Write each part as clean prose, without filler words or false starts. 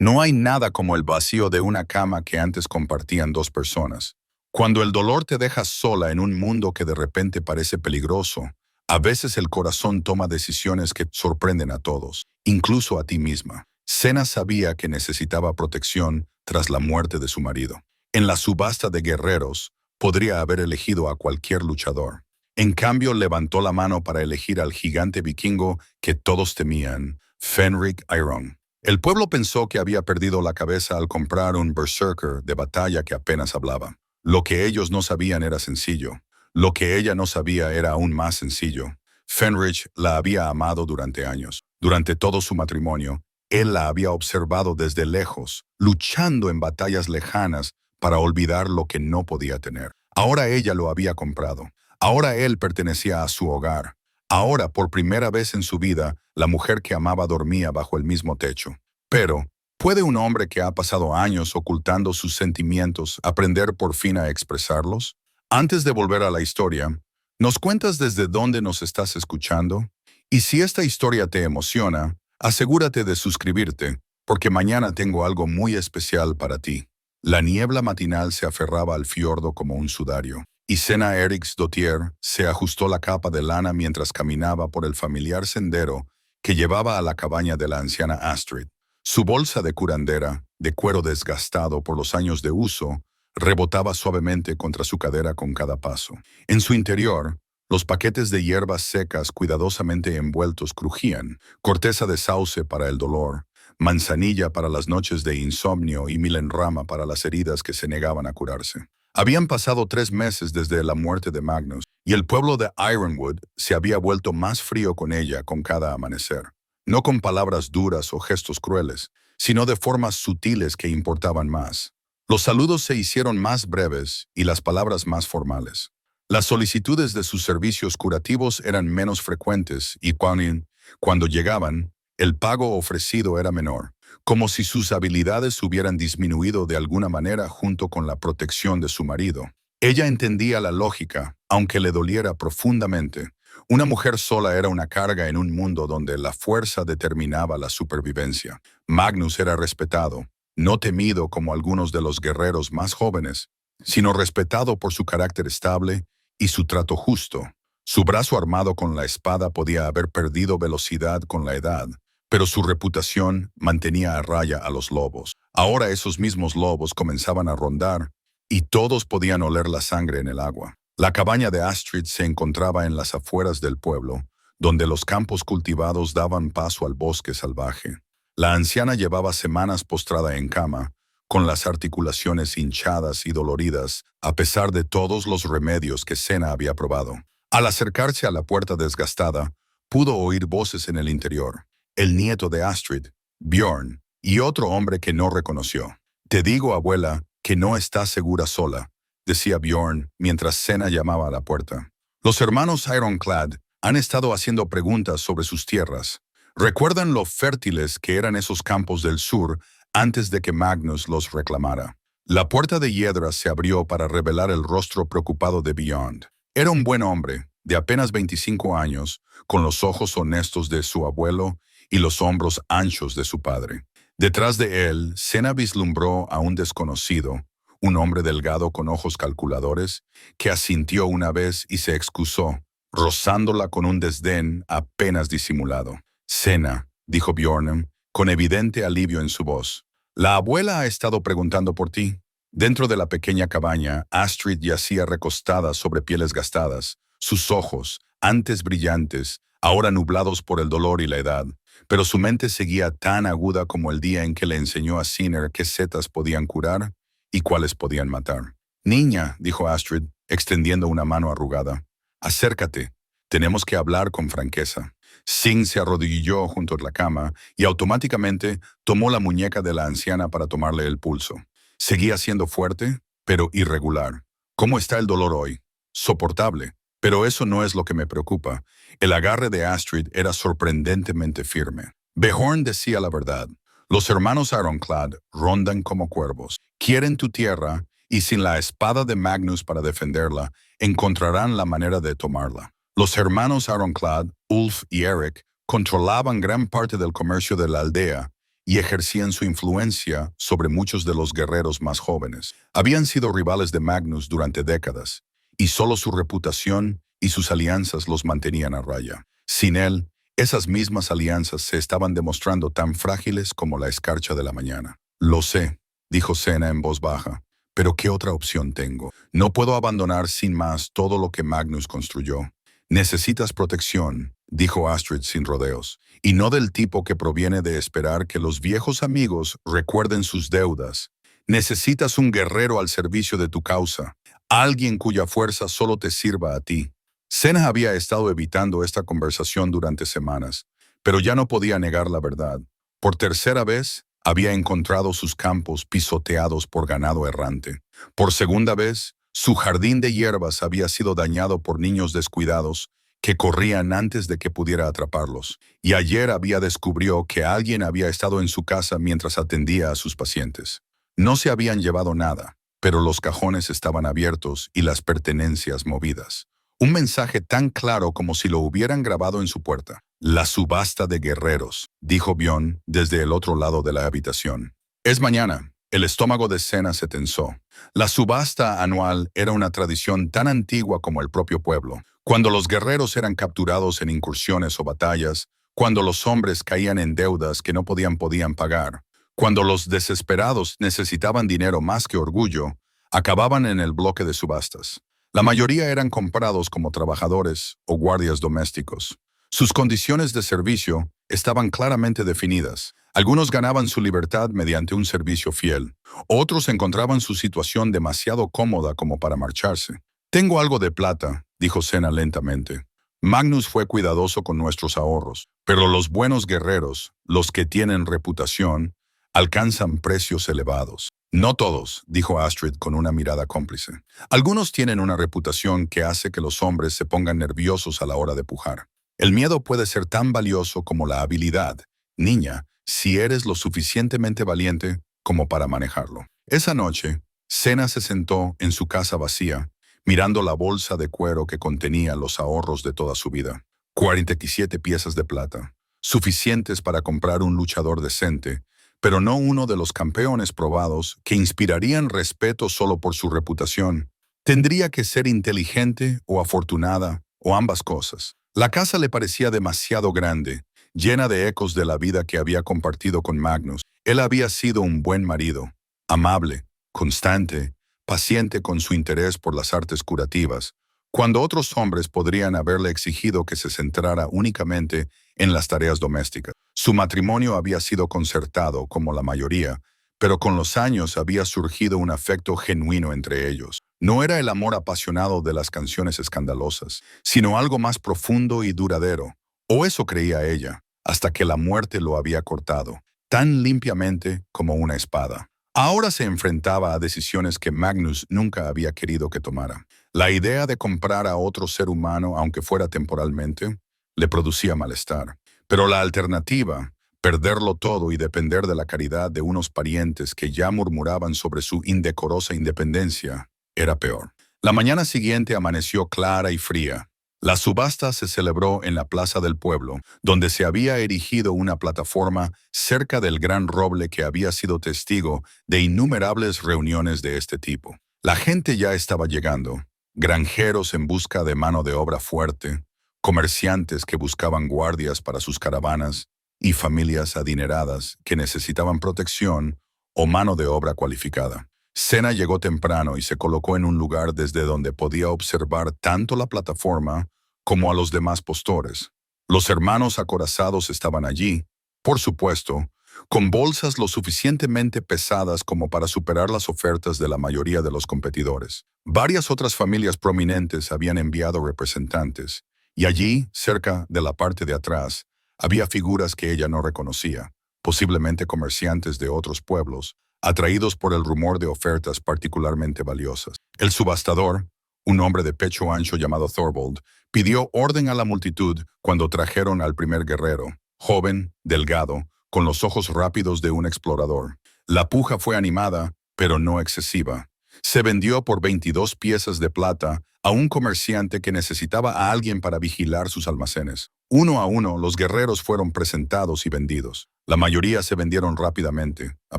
No hay nada como el vacío de una cama que antes compartían dos personas. Cuando el dolor te deja sola en un mundo que de repente parece peligroso, a veces el corazón toma decisiones que sorprenden a todos, incluso a ti misma. Sena sabía que necesitaba protección tras la muerte de su marido. En la subasta de guerreros, podría haber elegido a cualquier luchador. En cambio, levantó la mano para elegir al gigante vikingo que todos temían, Fenrik Iron. El pueblo pensó que había perdido la cabeza al comprar un berserker de batalla que apenas hablaba. Lo que ellos no sabían era sencillo. Lo que ella no sabía era aún más sencillo. Fenrich la había amado durante años. Durante todo su matrimonio, él la había observado desde lejos, luchando en batallas lejanas para olvidar lo que no podía tener. Ahora ella lo había comprado. Ahora él pertenecía a su hogar. Ahora, por primera vez en su vida, la mujer que amaba dormía bajo el mismo techo. Pero, ¿puede un hombre que ha pasado años ocultando sus sentimientos aprender por fin a expresarlos? Antes de volver a la historia, ¿nos cuentas desde dónde nos estás escuchando? Y si esta historia te emociona, asegúrate de suscribirte, porque mañana tengo algo muy especial para ti. La niebla matinal se aferraba al fiordo como un sudario, y Sena Eriksdottir se ajustó la capa de lana mientras caminaba por el familiar sendero que llevaba a la cabaña de la anciana Astrid. Su bolsa de curandera, de cuero desgastado por los años de uso, rebotaba suavemente contra su cadera con cada paso. En su interior, los paquetes de hierbas secas cuidadosamente envueltos crujían, corteza de sauce para el dolor, manzanilla para las noches de insomnio y milenrama para las heridas que se negaban a curarse. Habían pasado 3 meses desde la muerte de Magnus, y el pueblo de Ironwood se había vuelto más frío con ella con cada amanecer. No con palabras duras o gestos crueles, sino de formas sutiles que importaban más. Los saludos se hicieron más breves y las palabras más formales. Las solicitudes de sus servicios curativos eran menos frecuentes y cuando llegaban, el pago ofrecido era menor, como si sus habilidades hubieran disminuido de alguna manera junto con la protección de su marido. Ella entendía la lógica, aunque le doliera profundamente. Una mujer sola era una carga en un mundo donde la fuerza determinaba la supervivencia. Magnus era respetado, no temido como algunos de los guerreros más jóvenes, sino respetado por su carácter estable y su trato justo. Su brazo armado con la espada podía haber perdido velocidad con la edad, pero su reputación mantenía a raya a los lobos. Ahora esos mismos lobos comenzaban a rondar, y todos podían oler la sangre en el agua. La cabaña de Astrid se encontraba en las afueras del pueblo, donde los campos cultivados daban paso al bosque salvaje. La anciana llevaba semanas postrada en cama, con las articulaciones hinchadas y doloridas, a pesar de todos los remedios que Sena había probado. Al acercarse a la puerta desgastada, pudo oír voces en el interior. El nieto de Astrid, Bjorn, y otro hombre que no reconoció. «Te digo, abuela, que no estás segura sola», decía Bjorn mientras Sena llamaba a la puerta. Los hermanos Ironclad han estado haciendo preguntas sobre sus tierras. Recuerdan lo fértiles que eran esos campos del sur antes de que Magnus los reclamara. La puerta de hiedra se abrió para revelar el rostro preocupado de Bjorn. Era un buen hombre, de apenas 25 años, con los ojos honestos de su abuelo y los hombros anchos de su padre. Detrás de él, Sena vislumbró a un desconocido, un hombre delgado con ojos calculadores, que asintió una vez y se excusó, rozándola con un desdén apenas disimulado. «Sena», dijo Bjorn, con evidente alivio en su voz. «La abuela ha estado preguntando por ti». Dentro de la pequeña cabaña, Astrid yacía recostada sobre pieles gastadas, sus ojos, antes brillantes, ahora nublados por el dolor y la edad, pero su mente seguía tan aguda como el día en que le enseñó a Sinner qué setas podían curar y cuáles podían matar. «Niña», dijo Astrid, extendiendo una mano arrugada, «acércate, tenemos que hablar con franqueza». Singh se arrodilló junto a la cama y automáticamente tomó la muñeca de la anciana para tomarle el pulso. Seguía siendo fuerte, pero irregular. «¿Cómo está el dolor hoy?» «Soportable, pero eso no es lo que me preocupa». El agarre de Astrid era sorprendentemente firme. Bjorn decía la verdad. Los hermanos Ironclad rondan como cuervos. Quieren tu tierra y sin la espada de Magnus para defenderla, encontrarán la manera de tomarla. Los hermanos Ironclad, Ulf y Eric, controlaban gran parte del comercio de la aldea y ejercían su influencia sobre muchos de los guerreros más jóvenes. Habían sido rivales de Magnus durante décadas, y solo su reputación y sus alianzas los mantenían a raya. Sin él, esas mismas alianzas se estaban demostrando tan frágiles como la escarcha de la mañana. Lo sé, dijo Senna en voz baja, pero ¿qué otra opción tengo? No puedo abandonar sin más todo lo que Magnus construyó. Necesitas protección, dijo Astrid sin rodeos, y no del tipo que proviene de esperar que los viejos amigos recuerden sus deudas. Necesitas un guerrero al servicio de tu causa, alguien cuya fuerza solo te sirva a ti. Senna había estado evitando esta conversación durante semanas, pero ya no podía negar la verdad. Por tercera vez, había encontrado sus campos pisoteados por ganado errante. Por segunda vez, su jardín de hierbas había sido dañado por niños descuidados que corrían antes de que pudiera atraparlos. Y ayer descubrió que alguien había estado en su casa mientras atendía a sus pacientes. No se habían llevado nada, pero los cajones estaban abiertos y las pertenencias movidas. Un mensaje tan claro como si lo hubieran grabado en su puerta. La subasta de guerreros, dijo Bjorn desde el otro lado de la habitación. Es mañana. El estómago de Senna se tensó. La subasta anual era una tradición tan antigua como el propio pueblo. Cuando los guerreros eran capturados en incursiones o batallas, cuando los hombres caían en deudas que no podían pagar, cuando los desesperados necesitaban dinero más que orgullo, acababan en el bloque de subastas. La mayoría eran comprados como trabajadores o guardias domésticos. Sus condiciones de servicio estaban claramente definidas. Algunos ganaban su libertad mediante un servicio fiel. Otros encontraban su situación demasiado cómoda como para marcharse. Tengo algo de plata, dijo Senna lentamente. Magnus fue cuidadoso con nuestros ahorros, pero los buenos guerreros, los que tienen reputación, alcanzan precios elevados. No todos, dijo Astrid con una mirada cómplice. Algunos tienen una reputación que hace que los hombres se pongan nerviosos a la hora de pujar. El miedo puede ser tan valioso como la habilidad, niña, si eres lo suficientemente valiente como para manejarlo. Esa noche, Senna se sentó en su casa vacía, mirando la bolsa de cuero que contenía los ahorros de toda su vida. 47 piezas de plata, suficientes para comprar un luchador decente, pero no uno de los campeones probados que inspirarían respeto solo por su reputación. Tendría que ser inteligente o afortunada, o ambas cosas. La casa le parecía demasiado grande, llena de ecos de la vida que había compartido con Magnus. Él había sido un buen marido, amable, constante, paciente con su interés por las artes curativas, cuando otros hombres podrían haberle exigido que se centrara únicamente en las tareas domésticas. Su matrimonio había sido concertado, como la mayoría, pero con los años había surgido un afecto genuino entre ellos. No era el amor apasionado de las canciones escandalosas, sino algo más profundo y duradero. O eso creía ella, hasta que la muerte lo había cortado, tan limpiamente como una espada. Ahora se enfrentaba a decisiones que Magnus nunca había querido que tomara. La idea de comprar a otro ser humano, aunque fuera temporalmente, le producía malestar. Pero la alternativa, perderlo todo y depender de la caridad de unos parientes que ya murmuraban sobre su indecorosa independencia, era peor. La mañana siguiente amaneció clara y fría. La subasta se celebró en la plaza del pueblo, donde se había erigido una plataforma cerca del gran roble que había sido testigo de innumerables reuniones de este tipo. La gente ya estaba llegando, granjeros en busca de mano de obra fuerte, comerciantes que buscaban guardias para sus caravanas y familias adineradas que necesitaban protección o mano de obra cualificada. Senna llegó temprano y se colocó en un lugar desde donde podía observar tanto la plataforma como a los demás postores. Los hermanos acorazados estaban allí, por supuesto, con bolsas lo suficientemente pesadas como para superar las ofertas de la mayoría de los competidores. Varias otras familias prominentes habían enviado representantes, y allí, cerca de la parte de atrás, había figuras que ella no reconocía, posiblemente comerciantes de otros pueblos, atraídos por el rumor de ofertas particularmente valiosas. El subastador, un hombre de pecho ancho llamado Thorvald, pidió orden a la multitud cuando trajeron al primer guerrero, joven, delgado, con los ojos rápidos de un explorador. La puja fue animada, pero no excesiva. Se vendió por 22 piezas de plata a un comerciante que necesitaba a alguien para vigilar sus almacenes. Uno a uno, los guerreros fueron presentados y vendidos. La mayoría se vendieron rápidamente, a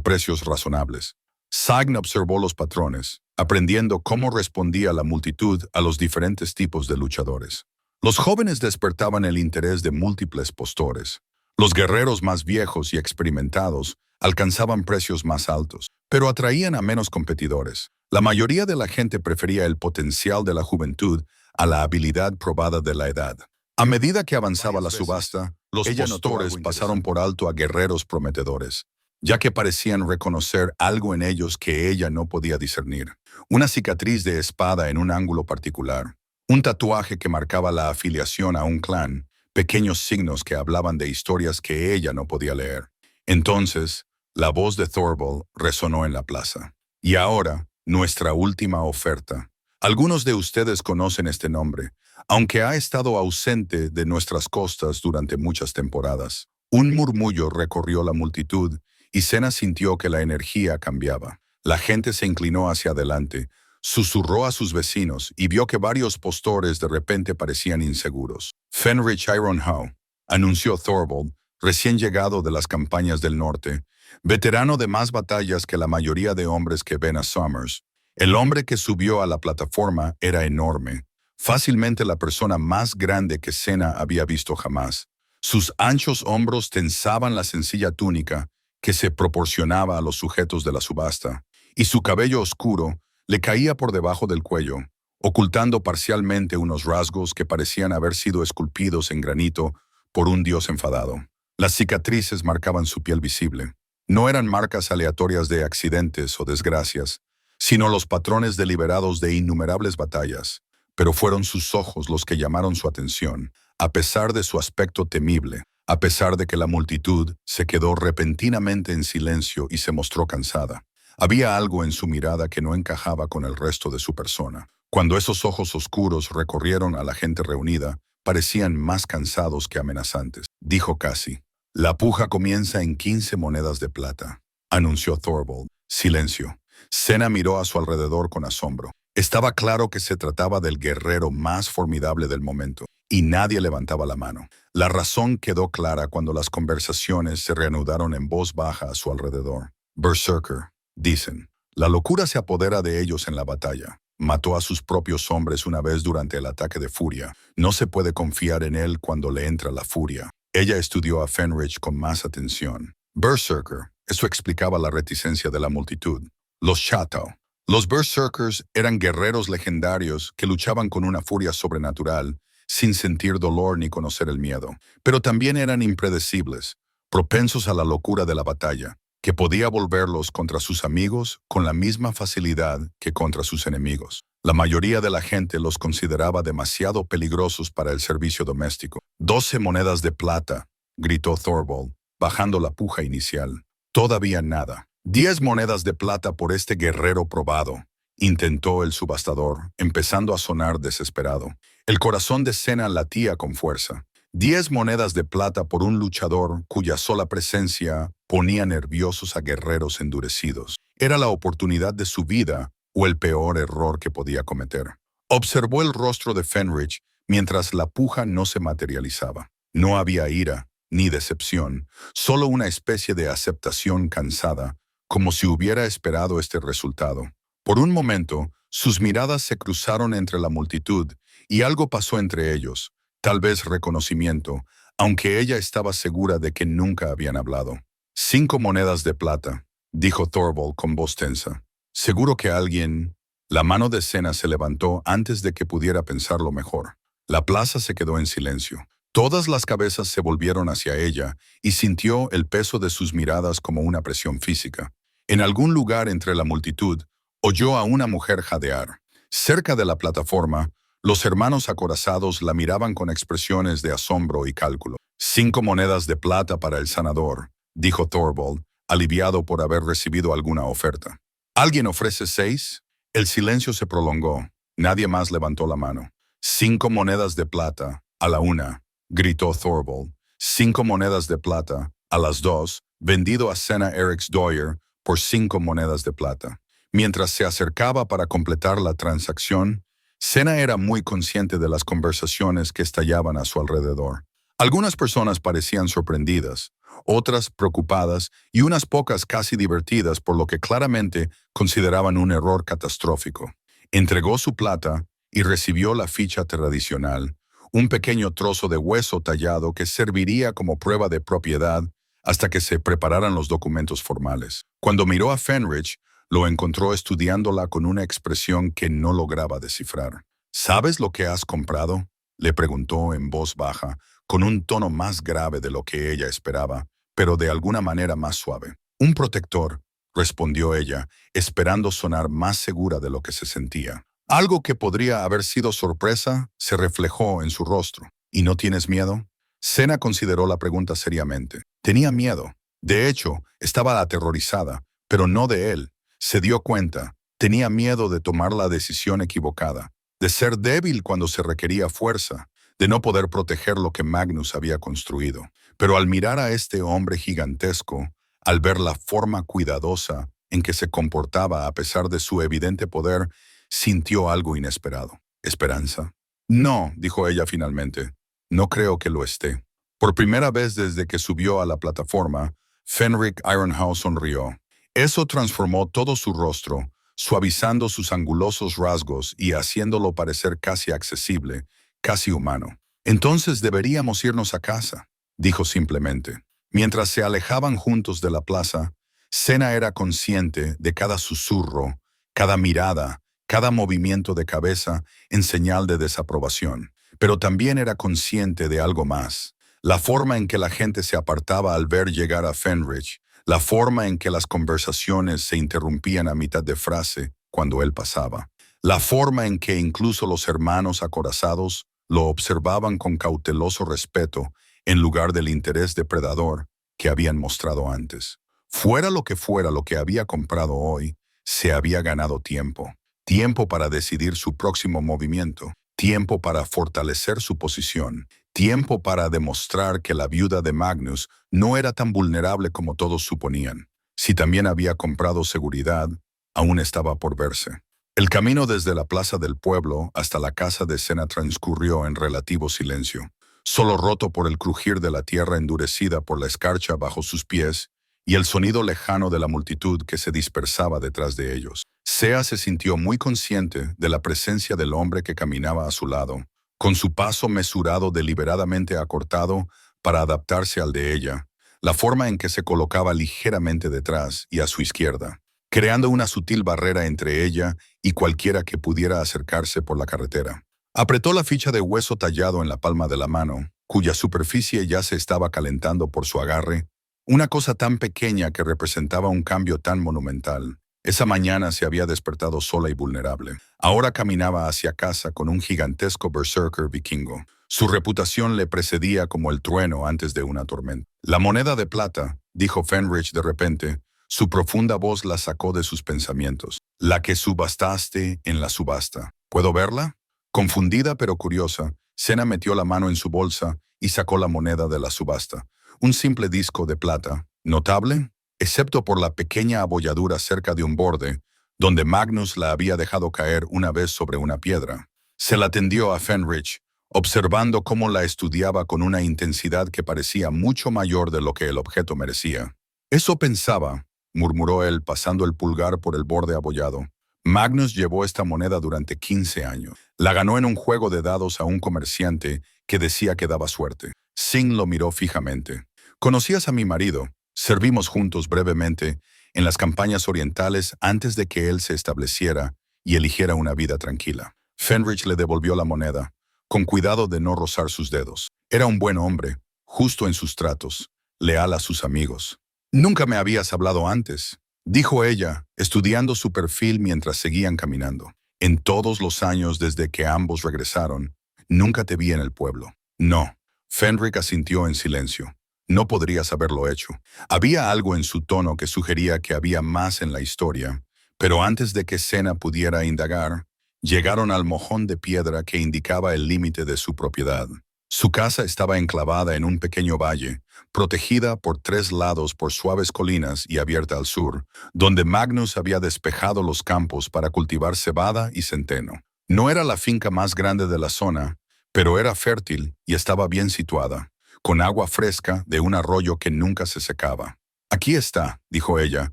precios razonables. Sagn observó los patrones, aprendiendo cómo respondía la multitud a los diferentes tipos de luchadores. Los jóvenes despertaban el interés de múltiples postores. Los guerreros más viejos y experimentados alcanzaban precios más altos, pero atraían a menos competidores. La mayoría de la gente prefería el potencial de la juventud a la habilidad probada de la edad. A medida que avanzaba la subasta, los postores pasaron por alto a guerreros prometedores, ya que parecían reconocer algo en ellos que ella no podía discernir. Una cicatriz de espada en un ángulo particular, un tatuaje que marcaba la afiliación a un clan, pequeños signos que hablaban de historias que ella no podía leer. Entonces, la voz de Thorvald resonó en la plaza. Y ahora, nuestra última oferta. Algunos de ustedes conocen este nombre, aunque ha estado ausente de nuestras costas durante muchas temporadas. Un murmullo recorrió la multitud y Senna sintió que la energía cambiaba. La gente se inclinó hacia adelante, susurró a sus vecinos y vio que varios postores de repente parecían inseguros. Fenrich Ironhow, anunció Thorvald, recién llegado de las campañas del norte, veterano de más batallas que la mayoría de hombres que ven a Summers. El hombre que subió a la plataforma era enorme, fácilmente la persona más grande que Senna había visto jamás. Sus anchos hombros tensaban la sencilla túnica que se proporcionaba a los sujetos de la subasta, y su cabello oscuro le caía por debajo del cuello, ocultando parcialmente unos rasgos que parecían haber sido esculpidos en granito por un dios enfadado. Las cicatrices marcaban su piel visible. No eran marcas aleatorias de accidentes o desgracias, sino los patrones deliberados de innumerables batallas. Pero fueron sus ojos los que llamaron su atención, a pesar de su aspecto temible, a pesar de que la multitud se quedó repentinamente en silencio y se mostró cansada. Había algo en su mirada que no encajaba con el resto de su persona. Cuando esos ojos oscuros recorrieron a la gente reunida, parecían más cansados que amenazantes. Dijo Cassie. La puja comienza en 15 monedas de plata, anunció Thorvald. Silencio. Senna miró a su alrededor con asombro. Estaba claro que se trataba del guerrero más formidable del momento, y nadie levantaba la mano. La razón quedó clara cuando las conversaciones se reanudaron en voz baja a su alrededor. Berserker, dicen. La locura se apodera de ellos en la batalla. Mató a sus propios hombres una vez durante el ataque de furia. No se puede confiar en él cuando le entra la furia. Ella estudió a Fenrich con más atención. Berserker, eso explicaba la reticencia de la multitud. Los Shadow. Los Berserkers eran guerreros legendarios que luchaban con una furia sobrenatural, sin sentir dolor ni conocer el miedo. Pero también eran impredecibles, propensos a la locura de la batalla, que podía volverlos contra sus amigos con la misma facilidad que contra sus enemigos. La mayoría de la gente los consideraba demasiado peligrosos para el servicio doméstico. 12 monedas de plata, gritó Thorvald, bajando la puja inicial. Todavía nada. 10 monedas de plata por este guerrero probado, intentó el subastador, empezando a sonar desesperado. El corazón de Senna latía con fuerza. 10 monedas de plata por un luchador cuya sola presencia ponía nerviosos a guerreros endurecidos. Era la oportunidad de su vida o el peor error que podía cometer. Observó el rostro de Fenrich mientras la puja no se materializaba. No había ira ni decepción, solo una especie de aceptación cansada, como si hubiera esperado este resultado. Por un momento, sus miradas se cruzaron entre la multitud y algo pasó entre ellos, tal vez reconocimiento, aunque ella estaba segura de que nunca habían hablado. 5 monedas de plata, dijo Thorvald con voz tensa. Seguro que alguien... La mano de Senna se levantó antes de que pudiera pensarlo mejor. La plaza se quedó en silencio. Todas las cabezas se volvieron hacia ella y sintió el peso de sus miradas como una presión física. En algún lugar entre la multitud, oyó a una mujer jadear. Cerca de la plataforma, los hermanos acorazados la miraban con expresiones de asombro y cálculo. 5 monedas de plata para el sanador, dijo Thorvald, aliviado por haber recibido alguna oferta. ¿Alguien ofrece 6? El silencio se prolongó. Nadie más levantó la mano. 5 monedas de plata, a la 1, gritó Thorvald. 5 monedas de plata, a las 2, vendido a Senna Eriksdoyer por 5 monedas de plata. Mientras se acercaba para completar la transacción, Senna era muy consciente de las conversaciones que estallaban a su alrededor. Algunas personas parecían sorprendidas, otras preocupadas y unas pocas casi divertidas por lo que claramente consideraban un error catastrófico. Entregó su plata y recibió la ficha tradicional, un pequeño trozo de hueso tallado que serviría como prueba de propiedad hasta que se prepararan los documentos formales. Cuando miró a Fenrich, lo encontró estudiándola con una expresión que no lograba descifrar. ¿Sabes lo que has comprado?, le preguntó en voz baja, con un tono más grave de lo que ella esperaba, pero de alguna manera más suave. Un protector, respondió ella, esperando sonar más segura de lo que se sentía. Algo que podría haber sido sorpresa se reflejó en su rostro. ¿Y no tienes miedo? Senna consideró la pregunta seriamente. Tenía miedo. De hecho, estaba aterrorizada, pero no de él. Se dio cuenta. Tenía miedo de tomar la decisión equivocada, de ser débil cuando se requería fuerza, de no poder proteger lo que Magnus había construido. Pero al mirar a este hombre gigantesco, al ver la forma cuidadosa en que se comportaba a pesar de su evidente poder, sintió algo inesperado. ¿Esperanza? No, dijo ella finalmente. No creo que lo esté. Por primera vez desde que subió a la plataforma, Fenric Ironhouse sonrió. Eso transformó todo su rostro, suavizando sus angulosos rasgos y haciéndolo parecer casi accesible, casi humano. Entonces deberíamos irnos a casa, dijo simplemente. Mientras se alejaban juntos de la plaza, Senna era consciente de cada susurro, cada mirada, cada movimiento de cabeza en señal de desaprobación. Pero también era consciente de algo más. La forma en que la gente se apartaba al ver llegar a Fenrich, la forma en que las conversaciones se interrumpían a mitad de frase cuando él pasaba, la forma en que incluso los hermanos acorazados lo observaban con cauteloso respeto en lugar del interés depredador que habían mostrado antes. Fuera lo que había comprado hoy, se había ganado tiempo. Tiempo para decidir su próximo movimiento, tiempo para fortalecer su posición, tiempo para demostrar que la viuda de Magnus no era tan vulnerable como todos suponían. Si también había comprado seguridad, aún estaba por verse. El camino desde la plaza del pueblo hasta la casa de Senna transcurrió en relativo silencio, solo roto por el crujir de la tierra endurecida por la escarcha bajo sus pies y el sonido lejano de la multitud que se dispersaba detrás de ellos. Sea se sintió muy consciente de la presencia del hombre que caminaba a su lado, con su paso mesurado deliberadamente acortado para adaptarse al de ella, la forma en que se colocaba ligeramente detrás y a su izquierda, creando una sutil barrera entre ella y cualquiera que pudiera acercarse por la carretera. Apretó la ficha de hueso tallado en la palma de la mano, cuya superficie ya se estaba calentando por su agarre, una cosa tan pequeña que representaba un cambio tan monumental. Esa mañana se había despertado sola y vulnerable. Ahora caminaba hacia casa con un gigantesco berserker vikingo. Su reputación le precedía como el trueno antes de una tormenta. La moneda de plata, dijo Fenrich de repente. Su profunda voz la sacó de sus pensamientos. La que subastaste en la subasta. ¿Puedo verla? Confundida pero curiosa, Senna metió la mano en su bolsa y sacó la moneda de la subasta. Un simple disco de plata, notable, excepto por la pequeña abolladura cerca de un borde, donde Magnus la había dejado caer una vez sobre una piedra. Se la tendió a Fenrich, observando cómo la estudiaba con una intensidad que parecía mucho mayor de lo que el objeto merecía. Eso pensaba, murmuró él pasando el pulgar por el borde abollado. Magnus llevó esta moneda durante 15 años. La ganó en un juego de dados a un comerciante que decía que daba suerte. Singh lo miró fijamente. ¿Conocías a mi marido? Servimos juntos brevemente en las campañas orientales antes de que él se estableciera y eligiera una vida tranquila. Fenrich le devolvió la moneda, con cuidado de no rozar sus dedos. Era un buen hombre, justo en sus tratos, leal a sus amigos. Nunca me habías hablado antes, dijo ella, estudiando su perfil mientras seguían caminando. En todos los años desde que ambos regresaron, nunca te vi en el pueblo. No. Fenrich asintió en silencio. No podrías haberlo hecho. Había algo en su tono que sugería que había más en la historia, pero antes de que Senna pudiera indagar, llegaron al mojón de piedra que indicaba el límite de su propiedad. Su casa estaba enclavada en un pequeño valle, protegida por 3 lados por suaves colinas y abierta al sur, donde Magnus había despejado los campos para cultivar cebada y centeno. No era la finca más grande de la zona, pero era fértil y estaba bien situada, con agua fresca de un arroyo que nunca se secaba. Aquí está, dijo ella,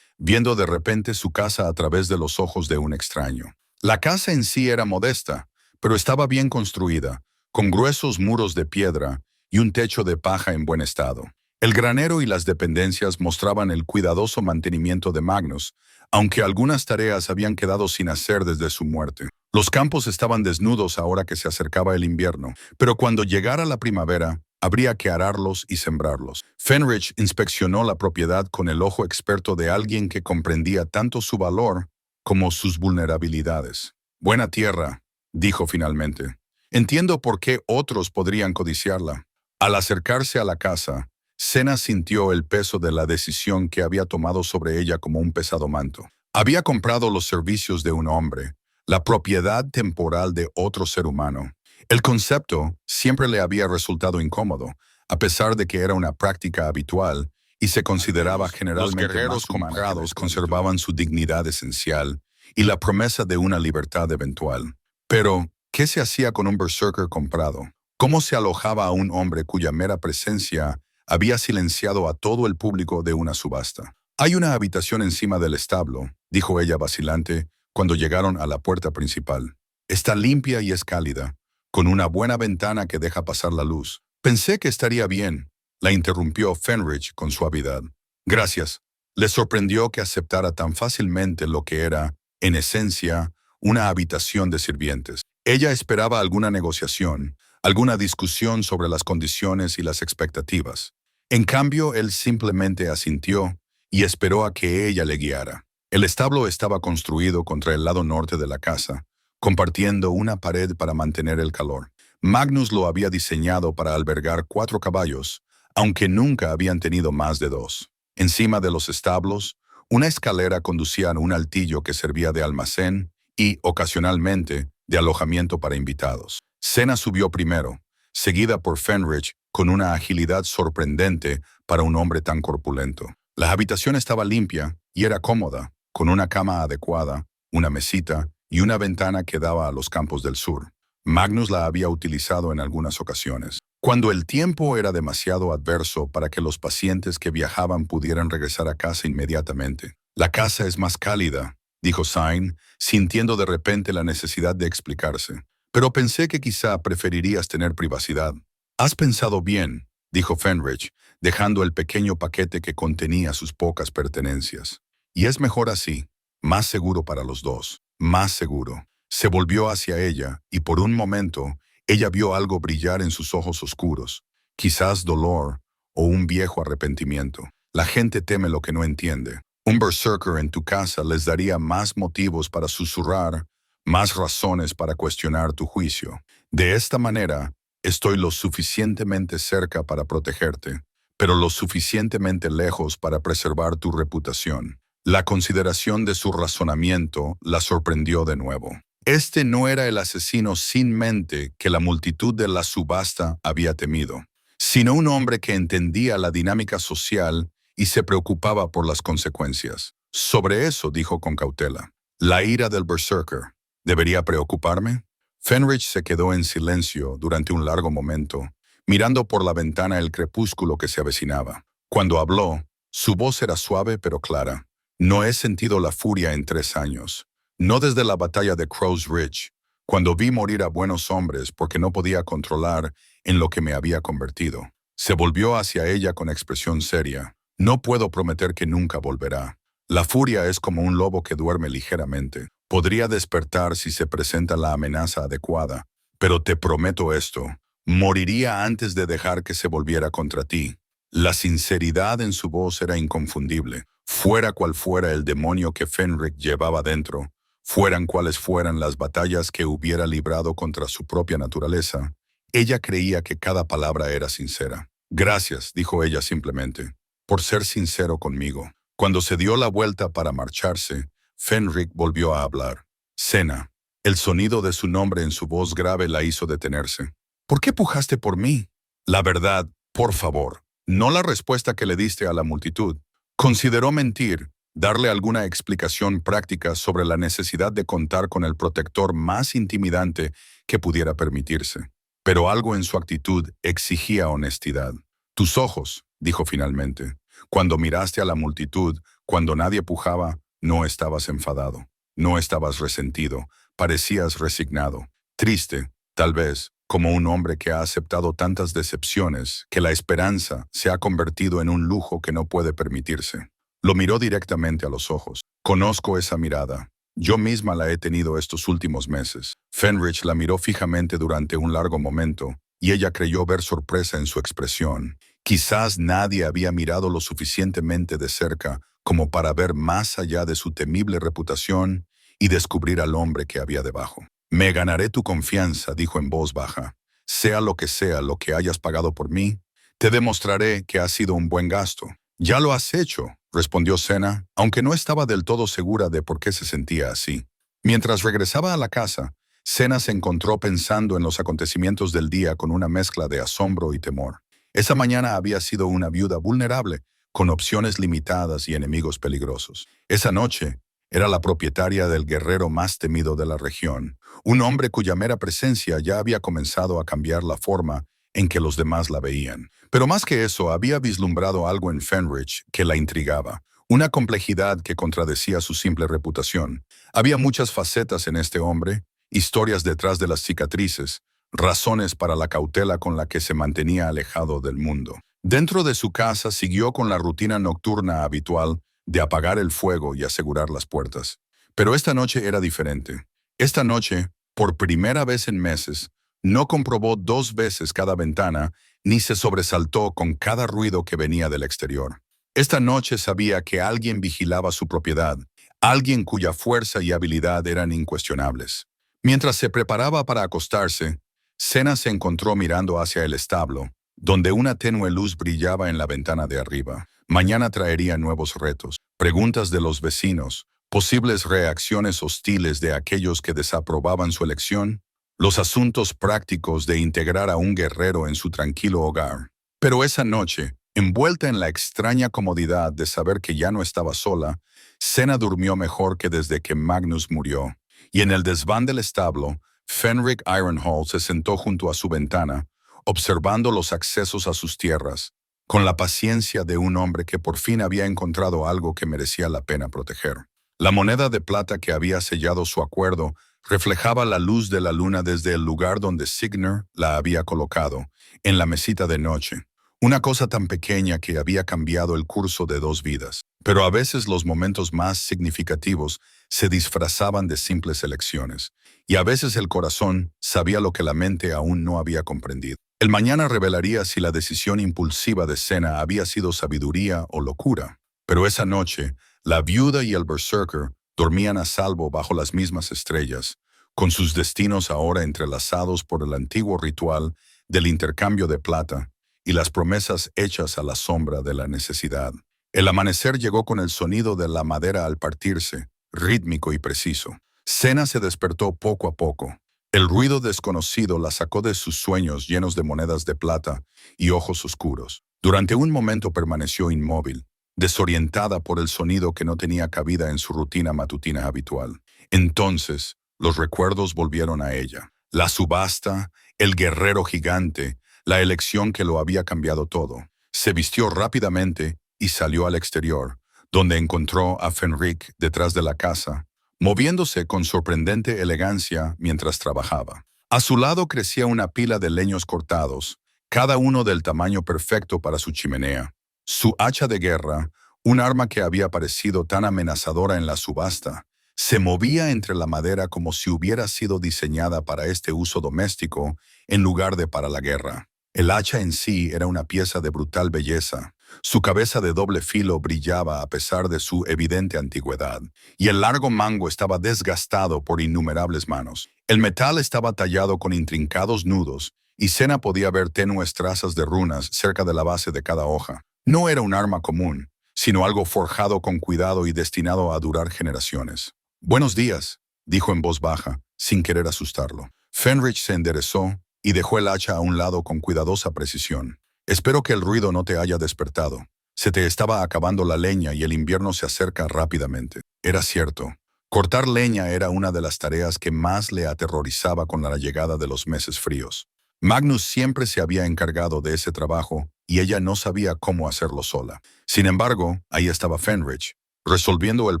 viendo de repente su casa a través de los ojos de un extraño. La casa en sí era modesta, pero estaba bien construida, con gruesos muros de piedra y un techo de paja en buen estado. El granero y las dependencias mostraban el cuidadoso mantenimiento de Magnus, aunque algunas tareas habían quedado sin hacer desde su muerte. Los campos estaban desnudos ahora que se acercaba el invierno, pero cuando llegara la primavera, habría que ararlos y sembrarlos. Fenrich inspeccionó la propiedad con el ojo experto de alguien que comprendía tanto su valor como sus vulnerabilidades. Buena tierra, dijo finalmente. Entiendo por qué otros podrían codiciarla. Al acercarse a la casa, Senna sintió el peso de la decisión que había tomado sobre ella como un pesado manto. Había comprado los servicios de un hombre, la propiedad temporal de otro ser humano. El concepto siempre le había resultado incómodo, a pesar de que era una práctica habitual y se consideraba generalmente Los guerreros más humana que la comprados esclavitud. conservaban su dignidad esencial y la promesa de una libertad eventual. Pero, ¿qué se hacía con un berserker comprado? ¿Cómo se alojaba a un hombre cuya mera presencia había silenciado a todo el público de una subasta? Hay una habitación encima del establo, dijo ella vacilante cuando llegaron a la puerta principal. Está limpia y es cálida, con una buena ventana que deja pasar la luz. Pensé que estaría bien, la interrumpió Fenrich con suavidad. Gracias. Le sorprendió que aceptara tan fácilmente lo que era, en esencia, una habitación de sirvientes. Ella esperaba alguna negociación, alguna discusión sobre las condiciones y las expectativas. En cambio, él simplemente asintió y esperó a que ella le guiara. El establo estaba construido contra el lado norte de la casa, compartiendo una pared para mantener el calor. Magnus lo había diseñado para albergar 4 caballos, aunque nunca habían tenido más de 2. Encima de los establos, una escalera conducía a un altillo que servía de almacén y, ocasionalmente, de alojamiento para invitados. Senna subió primero, seguida por Fenrich con una agilidad sorprendente para un hombre tan corpulento. La habitación estaba limpia y era cómoda, con una cama adecuada, una mesita y una ventana que daba a los campos del sur. Magnus la había utilizado en algunas ocasiones. Cuando el tiempo era demasiado adverso para que los pacientes que viajaban pudieran regresar a casa inmediatamente. La casa es más cálida, dijo Sain, sintiendo de repente la necesidad de explicarse. Pero pensé que quizá preferirías tener privacidad. Has pensado bien, dijo Fenrich, dejando el pequeño paquete que contenía sus pocas pertenencias. Y es mejor así, más seguro para los dos, más seguro. Se volvió hacia ella y por un momento ella vio algo brillar en sus ojos oscuros, quizás dolor o un viejo arrepentimiento. La gente teme lo que no entiende. Un berserker en tu casa les daría más motivos para susurrar, más razones para cuestionar tu juicio. De esta manera, estoy lo suficientemente cerca para protegerte, pero lo suficientemente lejos para preservar tu reputación. La consideración de su razonamiento la sorprendió de nuevo. Este no era el asesino sin mente que la multitud de la subasta había temido, sino un hombre que entendía la dinámica social y se preocupaba por las consecuencias. Sobre eso dijo con cautela. La ira del berserker. ¿Debería preocuparme? Fenrich se quedó en silencio durante un largo momento, mirando por la ventana el crepúsculo que se avecinaba. Cuando habló, su voz era suave pero clara. No he sentido la furia en 3 años. No desde la batalla de Crow's Ridge, cuando vi morir a buenos hombres porque no podía controlar en lo que me había convertido. Se volvió hacia ella con expresión seria. No puedo prometer que nunca volverá. La furia es como un lobo que duerme ligeramente. Podría despertar si se presenta la amenaza adecuada, pero te prometo esto, moriría antes de dejar que se volviera contra ti. La sinceridad en su voz era inconfundible. Fuera cual fuera el demonio que Fenrich llevaba dentro, fueran cuales fueran las batallas que hubiera librado contra su propia naturaleza, ella creía que cada palabra era sincera. Gracias, dijo ella simplemente, por ser sincero conmigo. Cuando se dio la vuelta para marcharse, Fenrich volvió a hablar. Senna. El sonido de su nombre en su voz grave la hizo detenerse. ¿Por qué pujaste por mí? La verdad, por favor, no la respuesta que le diste a la multitud. Consideró mentir, darle alguna explicación práctica sobre la necesidad de contar con el protector más intimidante que pudiera permitirse. Pero algo en su actitud exigía honestidad. Tus ojos, dijo finalmente. Cuando miraste a la multitud, cuando nadie pujaba, no estabas enfadado, no estabas resentido, parecías resignado, triste, tal vez, como un hombre que ha aceptado tantas decepciones que la esperanza se ha convertido en un lujo que no puede permitirse. Lo miró directamente a los ojos. Conozco esa mirada. Yo misma la he tenido estos últimos meses. Fenrich la miró fijamente durante un largo momento, y ella creyó ver sorpresa en su expresión. Quizás nadie había mirado lo suficientemente de cerca como para ver más allá de su temible reputación y descubrir al hombre que había debajo. Me ganaré tu confianza, dijo en voz baja. Sea lo que hayas pagado por mí, te demostraré que ha sido un buen gasto. Ya lo has hecho, respondió Senna, aunque no estaba del todo segura de por qué se sentía así. Mientras regresaba a la casa, Senna se encontró pensando en los acontecimientos del día con una mezcla de asombro y temor. Esa mañana había sido una viuda vulnerable, con opciones limitadas y enemigos peligrosos. Esa noche era la propietaria del guerrero más temido de la región, un hombre cuya mera presencia ya había comenzado a cambiar la forma en que los demás la veían. Pero más que eso, había vislumbrado algo en Fenrich que la intrigaba, una complejidad que contradecía su simple reputación. Había muchas facetas en este hombre, historias detrás de las cicatrices, razones para la cautela con la que se mantenía alejado del mundo. Dentro de su casa siguió con la rutina nocturna habitual de apagar el fuego y asegurar las puertas. Pero esta noche era diferente. Esta noche, por primera vez en meses, no comprobó 2 veces cada ventana ni se sobresaltó con cada ruido que venía del exterior. Esta noche sabía que alguien vigilaba su propiedad, alguien cuya fuerza y habilidad eran incuestionables. Mientras se preparaba para acostarse, Senna se encontró mirando hacia el establo, donde una tenue luz brillaba en la ventana de arriba. Mañana traería nuevos retos, preguntas de los vecinos, posibles reacciones hostiles de aquellos que desaprobaban su elección, los asuntos prácticos de integrar a un guerrero en su tranquilo hogar. Pero esa noche, envuelta en la extraña comodidad de saber que ya no estaba sola, Senna durmió mejor que desde que Magnus murió. Y en el desván del establo, Fenric Ironhall se sentó junto a su ventana, observando los accesos a sus tierras, con la paciencia de un hombre que por fin había encontrado algo que merecía la pena proteger. La moneda de plata que había sellado su acuerdo reflejaba la luz de la luna desde el lugar donde Signer la había colocado, en la mesita de noche. Una cosa tan pequeña que había cambiado el curso de 2 vidas. Pero a veces los momentos más significativos se disfrazaban de simples elecciones, y a veces el corazón sabía lo que la mente aún no había comprendido. El mañana revelaría si la decisión impulsiva de Senna había sido sabiduría o locura. Pero esa noche, la viuda y el berserker dormían a salvo bajo las mismas estrellas, con sus destinos ahora entrelazados por el antiguo ritual del intercambio de plata y las promesas hechas a la sombra de la necesidad. El amanecer llegó con el sonido de la madera al partirse, rítmico y preciso. Senna se despertó poco a poco. El ruido desconocido la sacó de sus sueños llenos de monedas de plata y ojos oscuros. Durante un momento permaneció inmóvil, desorientada por el sonido que no tenía cabida en su rutina matutina habitual. Entonces, los recuerdos volvieron a ella. La subasta, el guerrero gigante, la elección que lo había cambiado todo. Se vistió rápidamente y salió al exterior, donde encontró a Fenric detrás de la casa, moviéndose con sorprendente elegancia mientras trabajaba. A su lado crecía una pila de leños cortados, cada uno del tamaño perfecto para su chimenea. Su hacha de guerra, un arma que había parecido tan amenazadora en la subasta, se movía entre la madera como si hubiera sido diseñada para este uso doméstico en lugar de para la guerra. El hacha en sí era una pieza de brutal belleza. Su cabeza de doble filo brillaba a pesar de su evidente antigüedad, y el largo mango estaba desgastado por innumerables manos. El metal estaba tallado con intrincados nudos, y Senna podía ver tenues trazas de runas cerca de la base de cada hoja. No era un arma común, sino algo forjado con cuidado y destinado a durar generaciones. «Buenos días», dijo en voz baja, sin querer asustarlo. Fenrich se enderezó y dejó el hacha a un lado con cuidadosa precisión. «Espero que el ruido no te haya despertado». Se te estaba acabando la leña y el invierno se acerca rápidamente. Era cierto. Cortar leña era una de las tareas que más le aterrorizaba con la llegada de los meses fríos. Magnus siempre se había encargado de ese trabajo y ella no sabía cómo hacerlo sola. Sin embargo, ahí estaba Fenrich, resolviendo el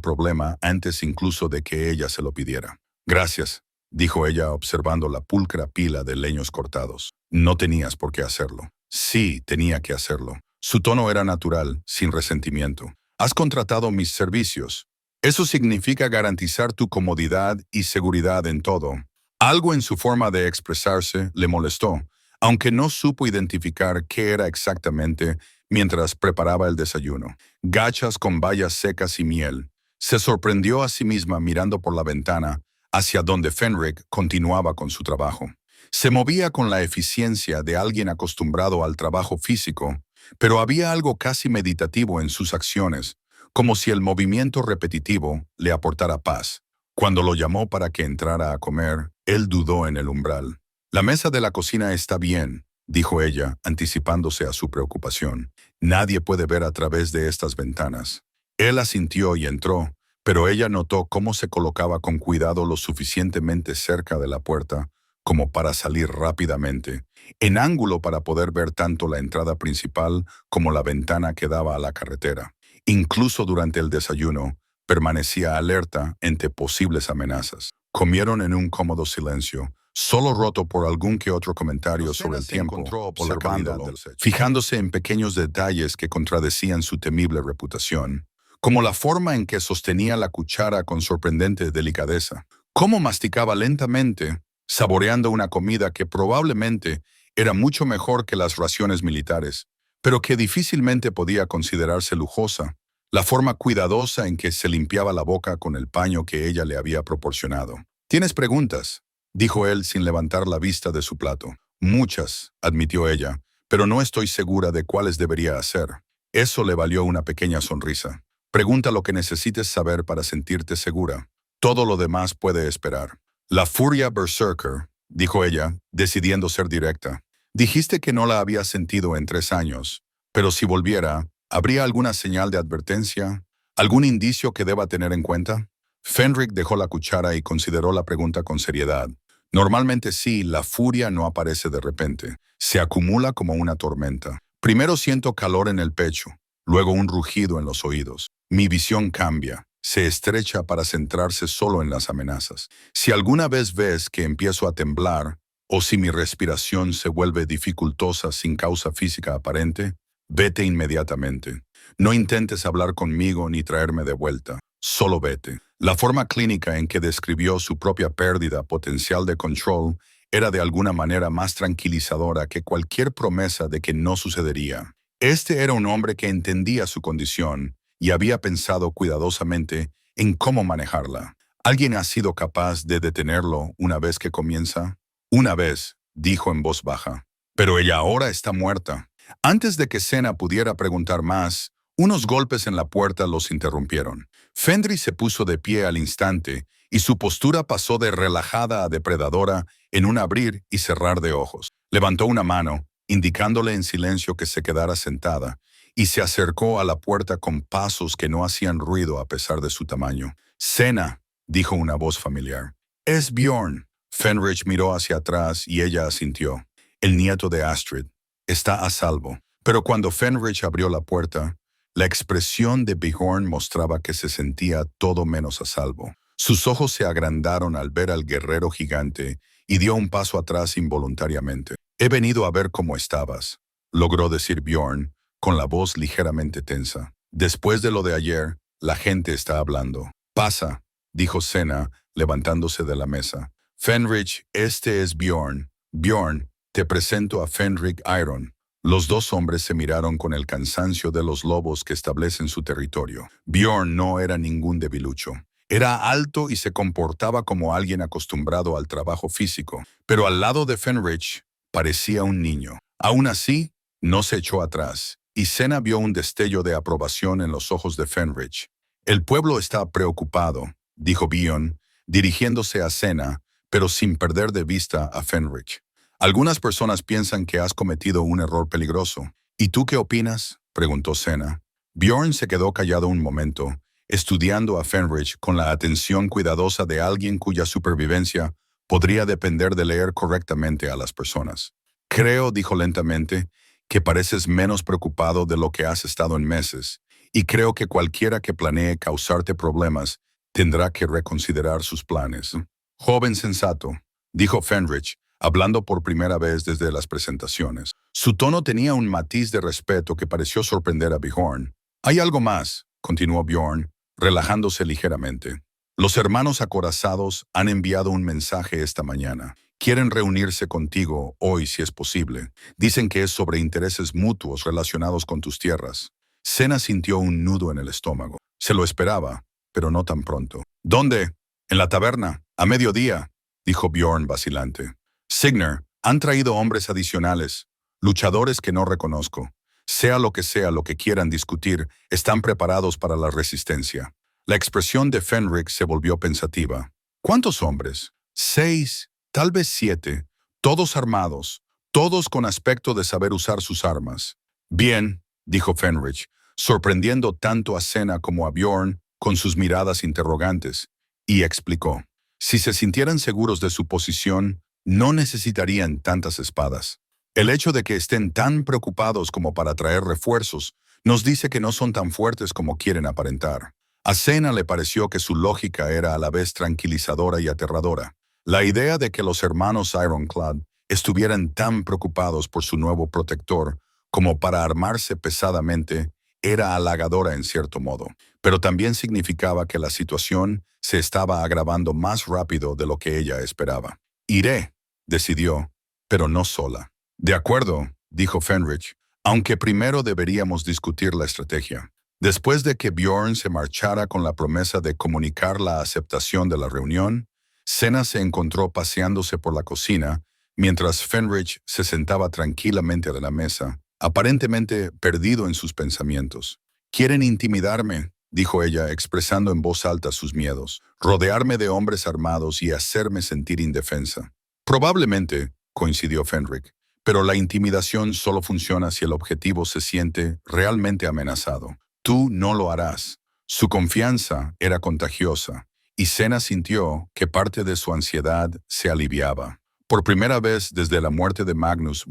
problema antes incluso de que ella se lo pidiera. Gracias, dijo ella observando la pulcra pila de leños cortados. No tenías por qué hacerlo. Sí, tenía que hacerlo. Su tono era natural, sin resentimiento. Has contratado mis servicios. Eso significa garantizar tu comodidad y seguridad en todo. Algo en su forma de expresarse le molestó, aunque no supo identificar qué era exactamente mientras preparaba el desayuno. Gachas con bayas secas y miel. Se sorprendió a sí misma mirando por la ventana hacia donde Fenric continuaba con su trabajo. Se movía con la eficiencia de alguien acostumbrado al trabajo físico, pero había algo casi meditativo en sus acciones, como si el movimiento repetitivo le aportara paz. Cuando lo llamó para que entrara a comer, él dudó en el umbral. La mesa de la cocina está bien, dijo ella, anticipándose a su preocupación. Nadie puede ver a través de estas ventanas. Él asintió y entró, pero ella notó cómo se colocaba con cuidado lo suficientemente cerca de la puerta como para salir rápidamente, en ángulo para poder ver tanto la entrada principal como la ventana que daba a la carretera. Incluso durante el desayuno, permanecía alerta ante posibles amenazas. Comieron en un cómodo silencio, solo roto por algún que otro comentario sobre el tiempo o la calidad del hecho, fijándose en pequeños detalles que contradecían su temible reputación, como la forma en que sostenía la cuchara con sorprendente delicadeza, cómo masticaba lentamente, saboreando una comida que probablemente era mucho mejor que las raciones militares, pero que difícilmente podía considerarse lujosa, la forma cuidadosa en que se limpiaba la boca con el paño que ella le había proporcionado. ¿Tienes preguntas?, dijo él sin levantar la vista de su plato. Muchas, admitió ella, pero no estoy segura de cuáles debería hacer. Eso le valió una pequeña sonrisa. Pregunta lo que necesites saber para sentirte segura. Todo lo demás puede esperar. La furia berserker, dijo ella, decidiendo ser directa. Dijiste que no la había sentido en 3 años, pero si volviera, ¿habría alguna señal de advertencia? ¿Algún indicio que deba tener en cuenta? Fenric dejó la cuchara y consideró la pregunta con seriedad. Normalmente sí, la furia no aparece de repente. Se acumula como una tormenta. Primero siento calor en el pecho, luego un rugido en los oídos. Mi visión cambia. Se estrecha para centrarse solo en las amenazas. Si alguna vez ves que empiezo a temblar, o si mi respiración se vuelve dificultosa sin causa física aparente, vete inmediatamente. No intentes hablar conmigo ni traerme de vuelta. Solo vete. La forma clínica en que describió su propia pérdida potencial de control era de alguna manera más tranquilizadora que cualquier promesa de que no sucedería. Este era un hombre que entendía su condición y había pensado cuidadosamente en cómo manejarla. ¿Alguien ha sido capaz de detenerlo una vez que comienza? Una vez, dijo en voz baja. Pero ella ahora está muerta. Antes de que Senna pudiera preguntar más, unos golpes en la puerta los interrumpieron. Fenris se puso de pie al instante y su postura pasó de relajada a depredadora en un abrir y cerrar de ojos. Levantó una mano, indicándole en silencio que se quedara sentada, y se acercó a la puerta con pasos que no hacían ruido a pesar de su tamaño. «Senna», dijo una voz familiar. «Es Bjorn». Fenrich miró hacia atrás y ella asintió. «El nieto de Astrid. Está a salvo». Pero cuando Fenrich abrió la puerta, la expresión de Bjorn mostraba que se sentía todo menos a salvo. Sus ojos se agrandaron al ver al guerrero gigante y dio un paso atrás involuntariamente. «He venido a ver cómo estabas», logró decir Bjorn, con la voz ligeramente tensa. «Después de lo de ayer, la gente está hablando». «Pasa», dijo Senna, levantándose de la mesa. «Fenrich, este es Bjorn. Bjorn, te presento a Fenric Iron». Los dos hombres se miraron con el cansancio de los lobos que establecen su territorio. Bjorn no era ningún debilucho. Era alto y se comportaba como alguien acostumbrado al trabajo físico, pero al lado de Fenrich parecía un niño. Aún así, no se echó atrás, y Senna vio un destello de aprobación en los ojos de Fenrich. «El pueblo está preocupado», dijo Bjorn, dirigiéndose a Senna, pero sin perder de vista a Fenrich. «Algunas personas piensan que has cometido un error peligroso. ¿Y tú qué opinas?», preguntó Senna. Bjorn se quedó callado un momento, estudiando a Fenrich con la atención cuidadosa de alguien cuya supervivencia podría depender de leer correctamente a las personas. Creo, dijo lentamente, que pareces menos preocupado de lo que has estado en meses, y creo que cualquiera que planee causarte problemas tendrá que reconsiderar sus planes. Joven sensato, dijo Fenrich, hablando por primera vez desde las presentaciones. Su tono tenía un matiz de respeto que pareció sorprender a Bjorn. Hay algo más, continuó Bjorn, relajándose ligeramente. Los hermanos acorazados han enviado un mensaje esta mañana. Quieren reunirse contigo hoy si es posible. Dicen que es sobre intereses mutuos relacionados con tus tierras. Senna sintió un nudo en el estómago. Se lo esperaba, pero no tan pronto. ¿Dónde? En la taberna, a mediodía, dijo Bjorn vacilante. Signer, han traído hombres adicionales, luchadores que no reconozco. Sea lo que quieran discutir, están preparados para la resistencia. La expresión de Fenrich se volvió pensativa. ¿Cuántos hombres? 6, tal vez 7, todos armados, todos con aspecto de saber usar sus armas. Bien, dijo Fenrich, sorprendiendo tanto a Senna como a Bjorn con sus miradas interrogantes, y explicó. Si se sintieran seguros de su posición, no necesitarían tantas espadas. El hecho de que estén tan preocupados como para traer refuerzos nos dice que no son tan fuertes como quieren aparentar. A Senna le pareció que su lógica era a la vez tranquilizadora y aterradora. La idea de que los hermanos Ironclad estuvieran tan preocupados por su nuevo protector como para armarse pesadamente era halagadora en cierto modo, pero también significaba que la situación se estaba agravando más rápido de lo que ella esperaba. Iré, decidió, pero no sola. De acuerdo, dijo Fenrich, aunque primero deberíamos discutir la estrategia. Después de que Bjorn se marchara con la promesa de comunicar la aceptación de la reunión, Senna se encontró paseándose por la cocina, mientras Fenrich se sentaba tranquilamente a la mesa, aparentemente perdido en sus pensamientos. «Quieren intimidarme», dijo ella, expresando en voz alta sus miedos, «rodearme de hombres armados y hacerme sentir indefensa». «Probablemente», coincidió Fenrich, «pero la intimidación solo funciona si el objetivo se siente realmente amenazado. Tú no lo harás». Su confianza era contagiosa, y Senna sintió que parte de su ansiedad se aliviaba. Por primera vez desde la muerte de Magnus,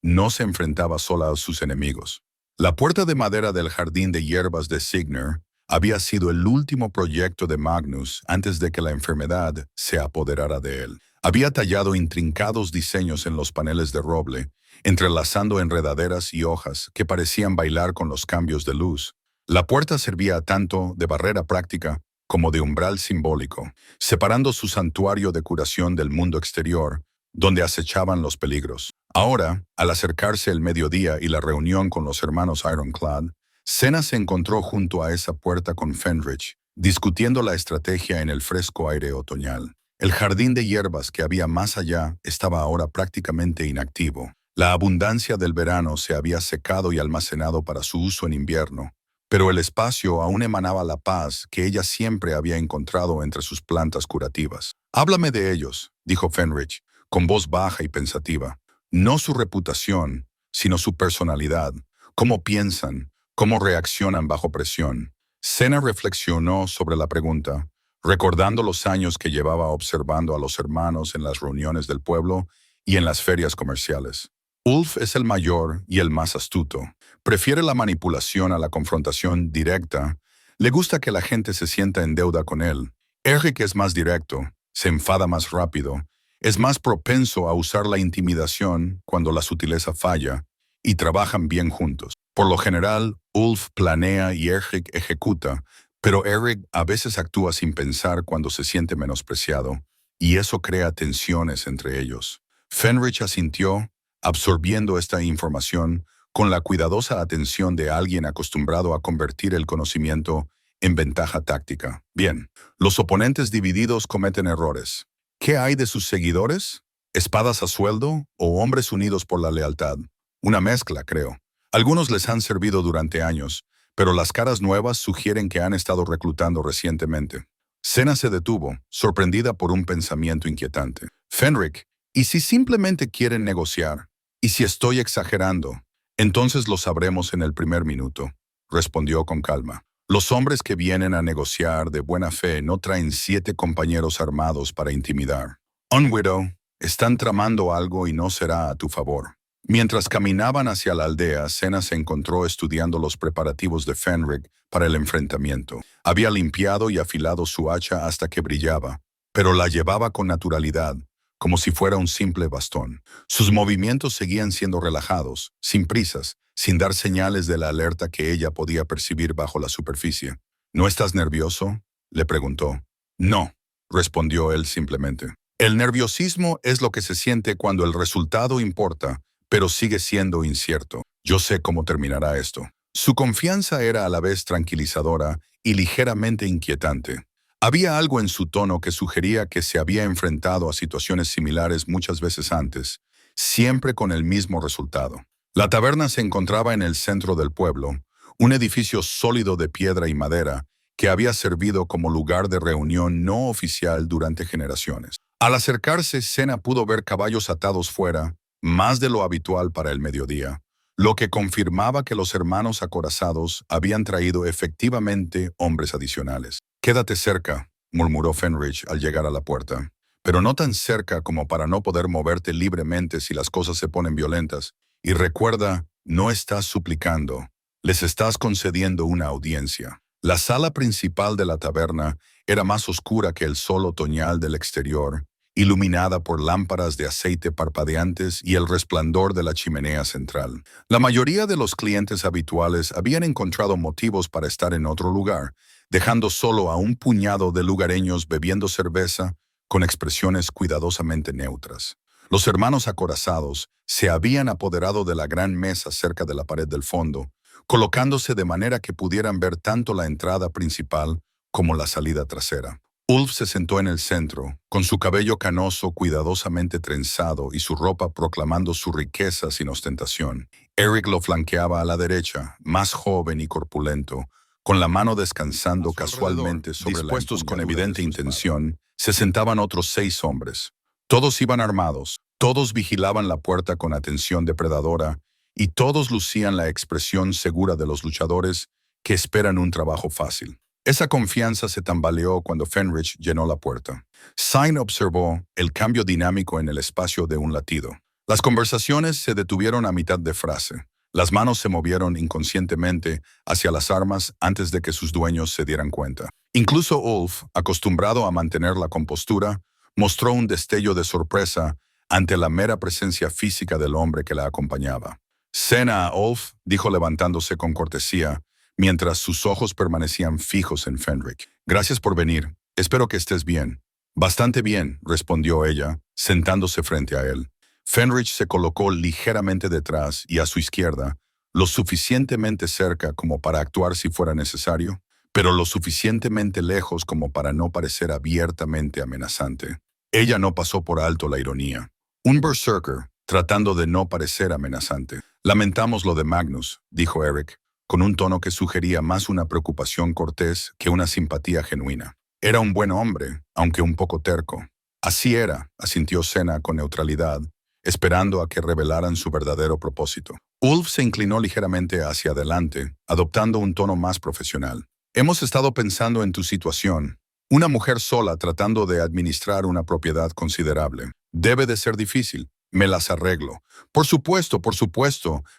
no se enfrentaba sola a sus enemigos. La puerta de madera del jardín de hierbas de Signer había sido el último proyecto de Magnus antes de que la enfermedad se apoderara de él. Había tallado intrincados diseños en los paneles de roble, entrelazando enredaderas y hojas que parecían bailar con los cambios de luz. La puerta servía tanto de barrera práctica como de umbral simbólico, separando su santuario de curación del mundo exterior, donde acechaban los peligros. Ahora, al acercarse el mediodía y la reunión con los hermanos Ironclad, Senna se encontró junto a esa puerta con Fenrich, discutiendo la estrategia en el fresco aire otoñal. El jardín de hierbas que había más allá estaba ahora prácticamente inactivo. La abundancia del verano se había secado y almacenado para su uso en invierno, pero el espacio aún emanaba la paz que ella siempre había encontrado entre sus plantas curativas. «Háblame de ellos», dijo Fenrich, con voz baja y pensativa. «No su reputación, sino su personalidad, cómo piensan, cómo reaccionan bajo presión». Senna reflexionó sobre la pregunta, recordando los años que llevaba observando a los hermanos en las reuniones del pueblo y en las ferias comerciales. Ulf es el mayor y el más astuto. Prefiere la manipulación a la confrontación directa. Le gusta que la gente se sienta en deuda con él. Eric es más directo, se enfada más rápido, es más propenso a usar la intimidación cuando la sutileza falla, y trabajan bien juntos. Por lo general, Ulf planea y Eric ejecuta, pero Eric a veces actúa sin pensar cuando se siente menospreciado, y eso crea tensiones entre ellos. Fenrich asintió, absorbiendo esta información con la cuidadosa atención de alguien acostumbrado a convertir el conocimiento en ventaja táctica. Bien, los oponentes divididos cometen errores. ¿Qué hay de sus seguidores? ¿Espadas a sueldo o hombres unidos por la lealtad? Una mezcla, creo. Algunos les han servido durante años, pero las caras nuevas sugieren que han estado reclutando recientemente. Senna se detuvo, sorprendida por un pensamiento inquietante. Fenrich, ¿y si simplemente quieren negociar? ¿Y si estoy exagerando? Entonces lo sabremos en el primer minuto. respondió con calma. Los hombres que vienen a negociar de buena fe no traen 7 compañeros armados para intimidar. Widow, están tramando algo y no será a tu favor. Mientras caminaban hacia la aldea, Senna se encontró estudiando los preparativos de Fenric para el enfrentamiento. Había limpiado y afilado su hacha hasta que brillaba, pero la llevaba con naturalidad, como si fuera un simple bastón. Sus movimientos seguían siendo relajados, sin prisas, sin dar señales de la alerta que ella podía percibir bajo la superficie. ¿No estás nervioso?, le preguntó. No, respondió él simplemente. El nerviosismo es lo que se siente cuando el resultado importa, pero sigue siendo incierto. Yo sé cómo terminará esto. Su confianza era a la vez tranquilizadora y ligeramente inquietante. Había algo en su tono que sugería que se había enfrentado a situaciones similares muchas veces antes, siempre con el mismo resultado. La taberna se encontraba en el centro del pueblo, un edificio sólido de piedra y madera que había servido como lugar de reunión no oficial durante generaciones. Al acercarse, Senna pudo ver caballos atados fuera, más de lo habitual para el mediodía, lo que confirmaba que los hermanos acorazados habían traído efectivamente hombres adicionales. «Quédate cerca», murmuró Fenrich al llegar a la puerta, «pero no tan cerca como para no poder moverte libremente si las cosas se ponen violentas. Y recuerda, no estás suplicando, les estás concediendo una audiencia». La sala principal de la taberna era más oscura que el sol otoñal del exterior, iluminada por lámparas de aceite parpadeantes y el resplandor de la chimenea central. La mayoría de los clientes habituales habían encontrado motivos para estar en otro lugar, dejando solo a un puñado de lugareños bebiendo cerveza con expresiones cuidadosamente neutras. Los hermanos acorazados se habían apoderado de la gran mesa cerca de la pared del fondo, colocándose de manera que pudieran ver tanto la entrada principal como la salida trasera. Ulf se sentó en el centro, con su cabello canoso cuidadosamente trenzado y su ropa proclamando su riqueza sin ostentación. Eric lo flanqueaba a la derecha, más joven y corpulento, con la mano descansando casualmente sobre dispuestos con evidente intención, se sentaban otros 6 hombres. Todos iban armados, todos vigilaban la puerta con atención depredadora y todos lucían la expresión segura de los luchadores que esperan un trabajo fácil. Esa confianza se tambaleó cuando Fenrich llenó la puerta. Sain observó el cambio dinámico en el espacio de un latido. Las conversaciones se detuvieron a mitad de frase. Las manos se movieron inconscientemente hacia las armas antes de que sus dueños se dieran cuenta. Incluso Ulf, acostumbrado a mantener la compostura, mostró un destello de sorpresa ante la mera presencia física del hombre que la acompañaba. «Senna, Ulf», dijo levantándose con cortesía, mientras sus ojos permanecían fijos en Fenric. «Gracias por venir. Espero que estés bien». «Bastante bien», respondió ella, sentándose frente a él. Fenrich se colocó ligeramente detrás y a su izquierda, lo suficientemente cerca como para actuar si fuera necesario, pero lo suficientemente lejos como para no parecer abiertamente amenazante. Ella no pasó por alto la ironía. Un berserker, tratando de no parecer amenazante. «Lamentamos lo de Magnus», dijo Eric, con un tono que sugería más una preocupación cortés que una simpatía genuina. «Era un buen hombre, aunque un poco terco». «Así era», asintió Senna con neutralidad, esperando a que revelaran su verdadero propósito. Ulf se inclinó ligeramente hacia adelante, adoptando un tono más profesional. «Hemos estado pensando en tu situación. Una mujer sola tratando de administrar una propiedad considerable. Debe de ser difícil. Me las arreglo. Por supuesto,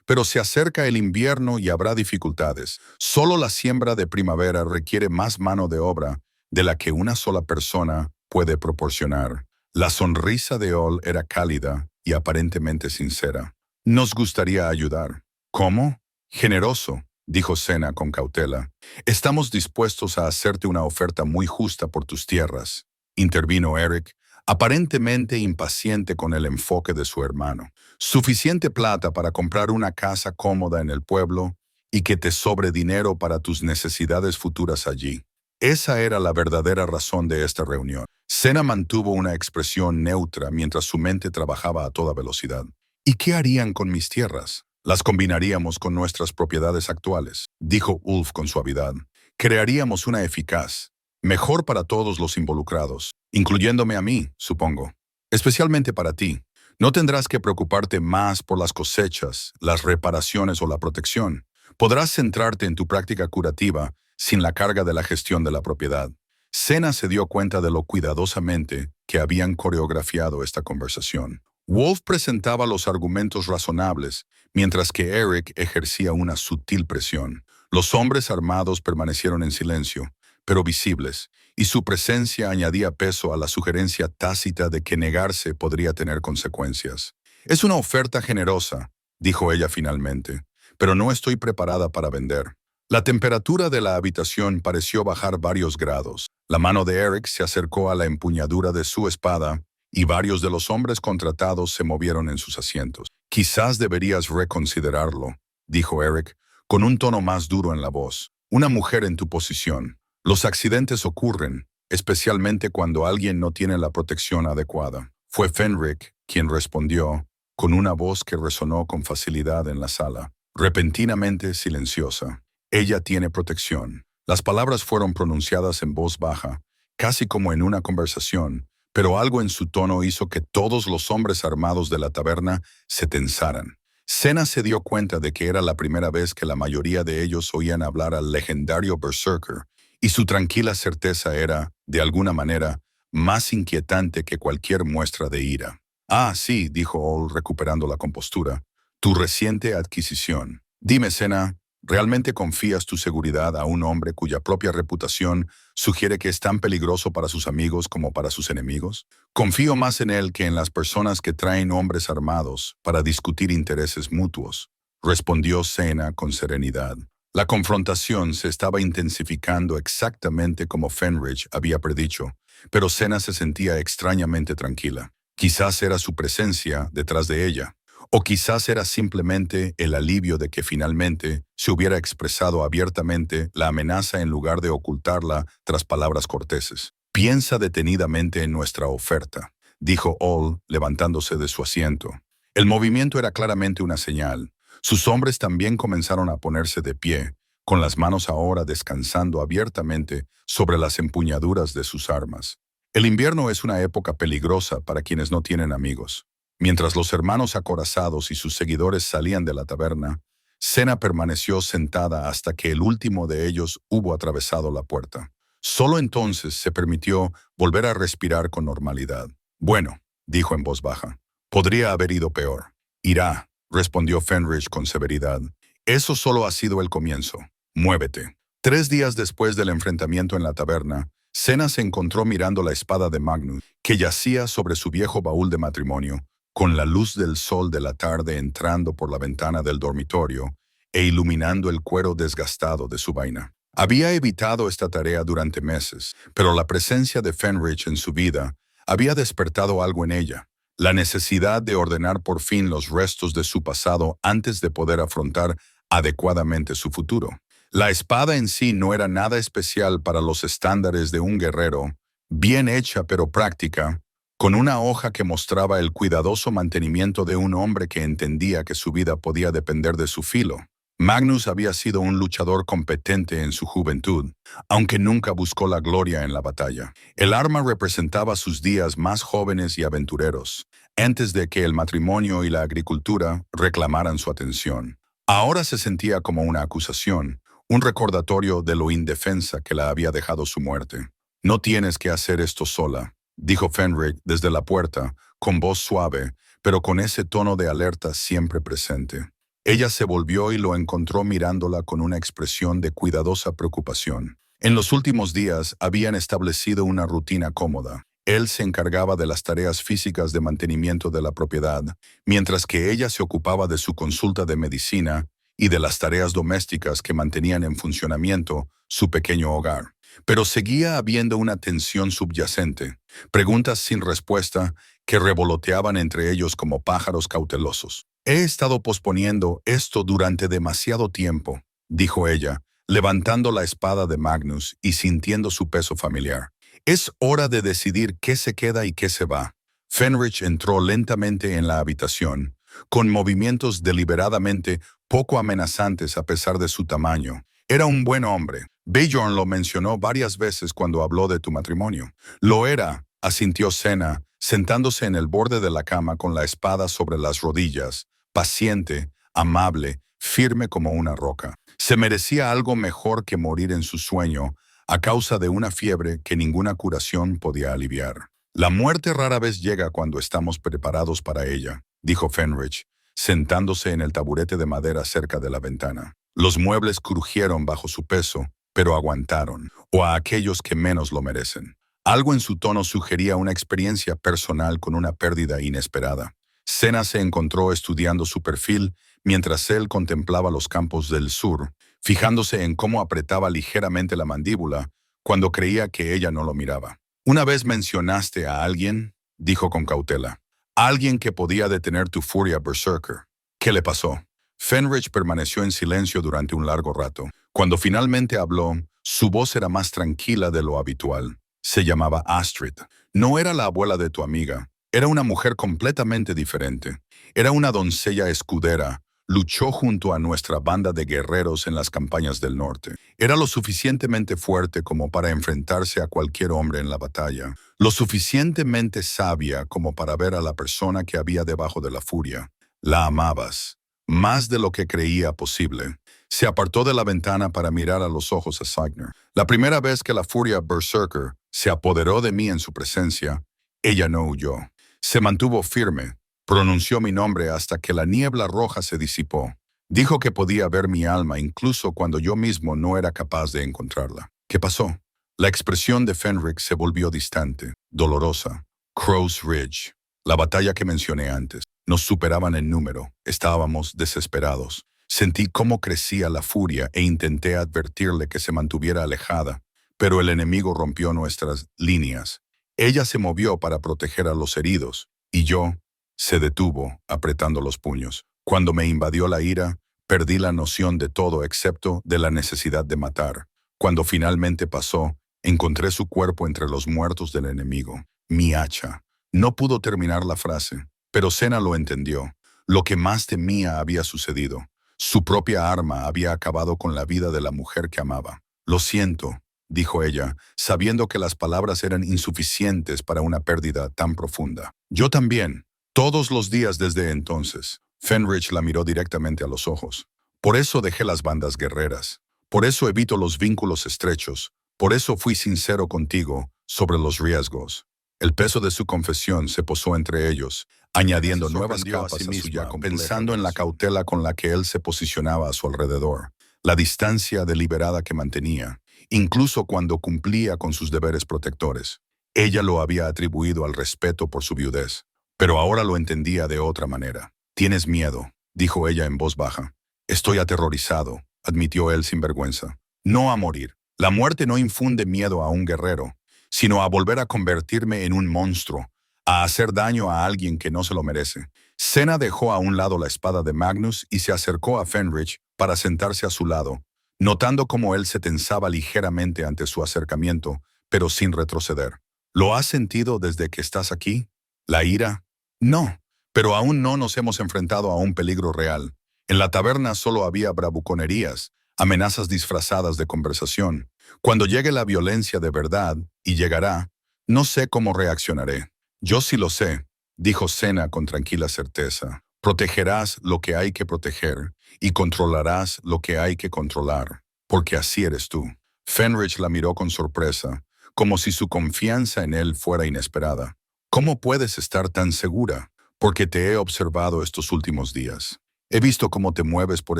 pero se acerca el invierno y habrá dificultades. Solo la siembra de primavera requiere más mano de obra de la que una sola persona puede proporcionar». La sonrisa de Ol era cálida y aparentemente sincera. «Nos gustaría ayudar». «¿Cómo?» «Generoso», dijo Senna con cautela. «Estamos dispuestos a hacerte una oferta muy justa por tus tierras», intervino Eric, aparentemente impaciente con el enfoque de su hermano. «Suficiente plata para comprar una casa cómoda en el pueblo y que te sobre dinero para tus necesidades futuras allí». Esa era la verdadera razón de esta reunión. Senna mantuvo una expresión neutra mientras su mente trabajaba a toda velocidad. «¿Y qué harían con mis tierras?» «Las combinaríamos con nuestras propiedades actuales», dijo Ulf con suavidad. «Crearíamos una eficaz, mejor para todos los involucrados, incluyéndome a mí, supongo. Especialmente para ti. No tendrás que preocuparte más por las cosechas, las reparaciones o la protección. Podrás centrarte en tu práctica curativa sin la carga de la gestión de la propiedad. Senna se dio cuenta de lo cuidadosamente que habían coreografiado esta conversación. Wolf presentaba los argumentos razonables, mientras que Eric ejercía una sutil presión. Los hombres armados permanecieron en silencio, pero visibles, y su presencia añadía peso a la sugerencia tácita de que negarse podría tener consecuencias. «Es una oferta generosa», dijo ella finalmente, «pero no estoy preparada para vender». La temperatura de la habitación pareció bajar varios grados. La mano de Eric se acercó a la empuñadura de su espada y varios de los hombres contratados se movieron en sus asientos. «Quizás deberías reconsiderarlo», dijo Eric, con un tono más duro en la voz. «Una mujer en tu posición. Los accidentes ocurren, especialmente cuando alguien no tiene la protección adecuada». Fue Fenric quien respondió, con una voz que resonó con facilidad en la sala, repentinamente silenciosa. «Ella tiene protección». Las palabras fueron pronunciadas en voz baja, casi como en una conversación, pero algo en su tono hizo que todos los hombres armados de la taberna se tensaran. Senna se dio cuenta de que era la primera vez que la mayoría de ellos oían hablar al legendario Berserker, y su tranquila certeza era, de alguna manera, más inquietante que cualquier muestra de ira. «Ah, sí», dijo All recuperando la compostura, «tu reciente adquisición. Dime, Senna, ¿realmente confías tu seguridad a un hombre cuya propia reputación sugiere que es tan peligroso para sus amigos como para sus enemigos? Confío más en él que en las personas que traen hombres armados para discutir intereses mutuos», respondió Senna con serenidad. La confrontación se estaba intensificando exactamente como Fenrich había predicho, pero Senna se sentía extrañamente tranquila. Quizás era su presencia detrás de ella. O quizás era simplemente el alivio de que finalmente se hubiera expresado abiertamente la amenaza en lugar de ocultarla tras palabras corteses. «Piensa detenidamente en nuestra oferta», dijo All, levantándose de su asiento. El movimiento era claramente una señal. Sus hombres también comenzaron a ponerse de pie, con las manos ahora descansando abiertamente sobre las empuñaduras de sus armas. El invierno es una época peligrosa para quienes no tienen amigos. Mientras los hermanos acorazados y sus seguidores salían de la taberna, Senna permaneció sentada hasta que el último de ellos hubo atravesado la puerta. Solo entonces se permitió volver a respirar con normalidad. «Bueno», dijo en voz baja, «podría haber ido peor». «Irá», respondió Fenrich con severidad. «Eso solo ha sido el comienzo. Muévete». 3 días después del enfrentamiento en la taberna, Senna se encontró mirando la espada de Magnus, que yacía sobre su viejo baúl de matrimonio, con la luz del sol de la tarde entrando por la ventana del dormitorio e iluminando el cuero desgastado de su vaina. Había evitado esta tarea durante meses, pero la presencia de Fenrich en su vida había despertado algo en ella, la necesidad de ordenar por fin los restos de su pasado antes de poder afrontar adecuadamente su futuro. La espada en sí no era nada especial para los estándares de un guerrero, bien hecha pero práctica, con una hoja que mostraba el cuidadoso mantenimiento de un hombre que entendía que su vida podía depender de su filo. Magnus había sido un luchador competente en su juventud, aunque nunca buscó la gloria en la batalla. El arma representaba sus días más jóvenes y aventureros, antes de que el matrimonio y la agricultura reclamaran su atención. Ahora se sentía como una acusación, un recordatorio de lo indefensa que la había dejado su muerte. «No tienes que hacer esto sola», dijo Fenric desde la puerta, con voz suave, pero con ese tono de alerta siempre presente. Ella se volvió y lo encontró mirándola con una expresión de cuidadosa preocupación. En los últimos días habían establecido una rutina cómoda. Él se encargaba de las tareas físicas de mantenimiento de la propiedad, mientras que ella se ocupaba de su consulta de medicina y de las tareas domésticas que mantenían en funcionamiento su pequeño hogar. Pero seguía habiendo una tensión subyacente, preguntas sin respuesta que revoloteaban entre ellos como pájaros cautelosos. «He estado posponiendo esto durante demasiado tiempo», dijo ella, levantando la espada de Magnus y sintiendo su peso familiar. «Es hora de decidir qué se queda y qué se va». Fenrich entró lentamente en la habitación, con movimientos deliberadamente poco amenazantes a pesar de su tamaño. «Era un buen hombre. Bjorn lo mencionó varias veces cuando habló de tu matrimonio». «Lo era», asintió Senna, sentándose en el borde de la cama con la espada sobre las rodillas, paciente, amable, firme como una roca. Se merecía algo mejor que morir en su sueño a causa de una fiebre que ninguna curación podía aliviar. La muerte rara vez llega cuando estamos preparados para ella, dijo Fenrich, sentándose en el taburete de madera cerca de la ventana. Los muebles crujieron bajo su peso, pero aguantaron, o a aquellos que menos lo merecen. Algo en su tono sugería una experiencia personal con una pérdida inesperada. Senna se encontró estudiando su perfil mientras él contemplaba los campos del sur, fijándose en cómo apretaba ligeramente la mandíbula cuando creía que ella no lo miraba. «Una vez mencionaste a alguien», dijo con cautela, «alguien que podía detener tu furia berserker. ¿Qué le pasó?» Fenrich permaneció en silencio durante un largo rato. Cuando finalmente habló, su voz era más tranquila de lo habitual. Se llamaba Astrid. No era la abuela de tu amiga. Era una mujer completamente diferente. Era una doncella escudera. Luchó junto a nuestra banda de guerreros en las campañas del norte. Era lo suficientemente fuerte como para enfrentarse a cualquier hombre en la batalla. Lo suficientemente sabia como para ver a la persona que había debajo de la furia. La amabas. Más de lo que creía posible. Se apartó de la ventana para mirar a los ojos a Signer. La primera vez que la furia berserker se apoderó de mí en su presencia, ella no huyó. Se mantuvo firme. Pronunció mi nombre hasta que la niebla roja se disipó. Dijo que podía ver mi alma incluso cuando yo mismo no era capaz de encontrarla. ¿Qué pasó? La expresión de Fenrich se volvió distante, dolorosa. Crow's Ridge. La batalla que mencioné antes. Nos superaban en número. Estábamos desesperados. Sentí cómo crecía la furia e intenté advertirle que se mantuviera alejada, pero el enemigo rompió nuestras líneas. Ella se movió para proteger a los heridos, y yo se detuvo, apretando los puños. Cuando me invadió la ira, perdí la noción de todo excepto de la necesidad de matar. Cuando finalmente pasó, encontré su cuerpo entre los muertos del enemigo. Mi hacha. No pudo terminar la frase, pero Senna lo entendió. Lo que más temía había sucedido. Su propia arma había acabado con la vida de la mujer que amaba. «Lo siento», dijo ella, sabiendo que las palabras eran insuficientes para una pérdida tan profunda. «Yo también, todos los días desde entonces». Fenrich la miró directamente a los ojos. «Por eso dejé las bandas guerreras. Por eso evito los vínculos estrechos. Por eso fui sincero contigo sobre los riesgos». El peso de su confesión se posó entre ellos, añadiendo nuevas capas a su ya pensando en la cautela con la que él se posicionaba a su alrededor, la distancia deliberada que mantenía, incluso cuando cumplía con sus deberes protectores. Ella lo había atribuido al respeto por su viudez, pero ahora lo entendía de otra manera. «Tienes miedo», dijo ella en voz baja. «Estoy aterrorizado», admitió él sin vergüenza. «No a morir. La muerte no infunde miedo a un guerrero, sino a volver a convertirme en un monstruo, a hacer daño a alguien que no se lo merece». Senna dejó a un lado la espada de Magnus y se acercó a Fenrich para sentarse a su lado, notando cómo él se tensaba ligeramente ante su acercamiento, pero sin retroceder. «¿Lo has sentido desde que estás aquí? ¿La ira?» «No, pero aún no nos hemos enfrentado a un peligro real. En la taberna solo había bravuconerías, amenazas disfrazadas de conversación. Cuando llegue la violencia de verdad, y llegará, no sé cómo reaccionaré». «Yo sí lo sé», dijo Senna con tranquila certeza. «Protegerás lo que hay que proteger y controlarás lo que hay que controlar, porque así eres tú». Fenrich la miró con sorpresa, como si su confianza en él fuera inesperada. «¿Cómo puedes estar tan segura? Porque te he observado estos últimos días. He visto cómo te mueves por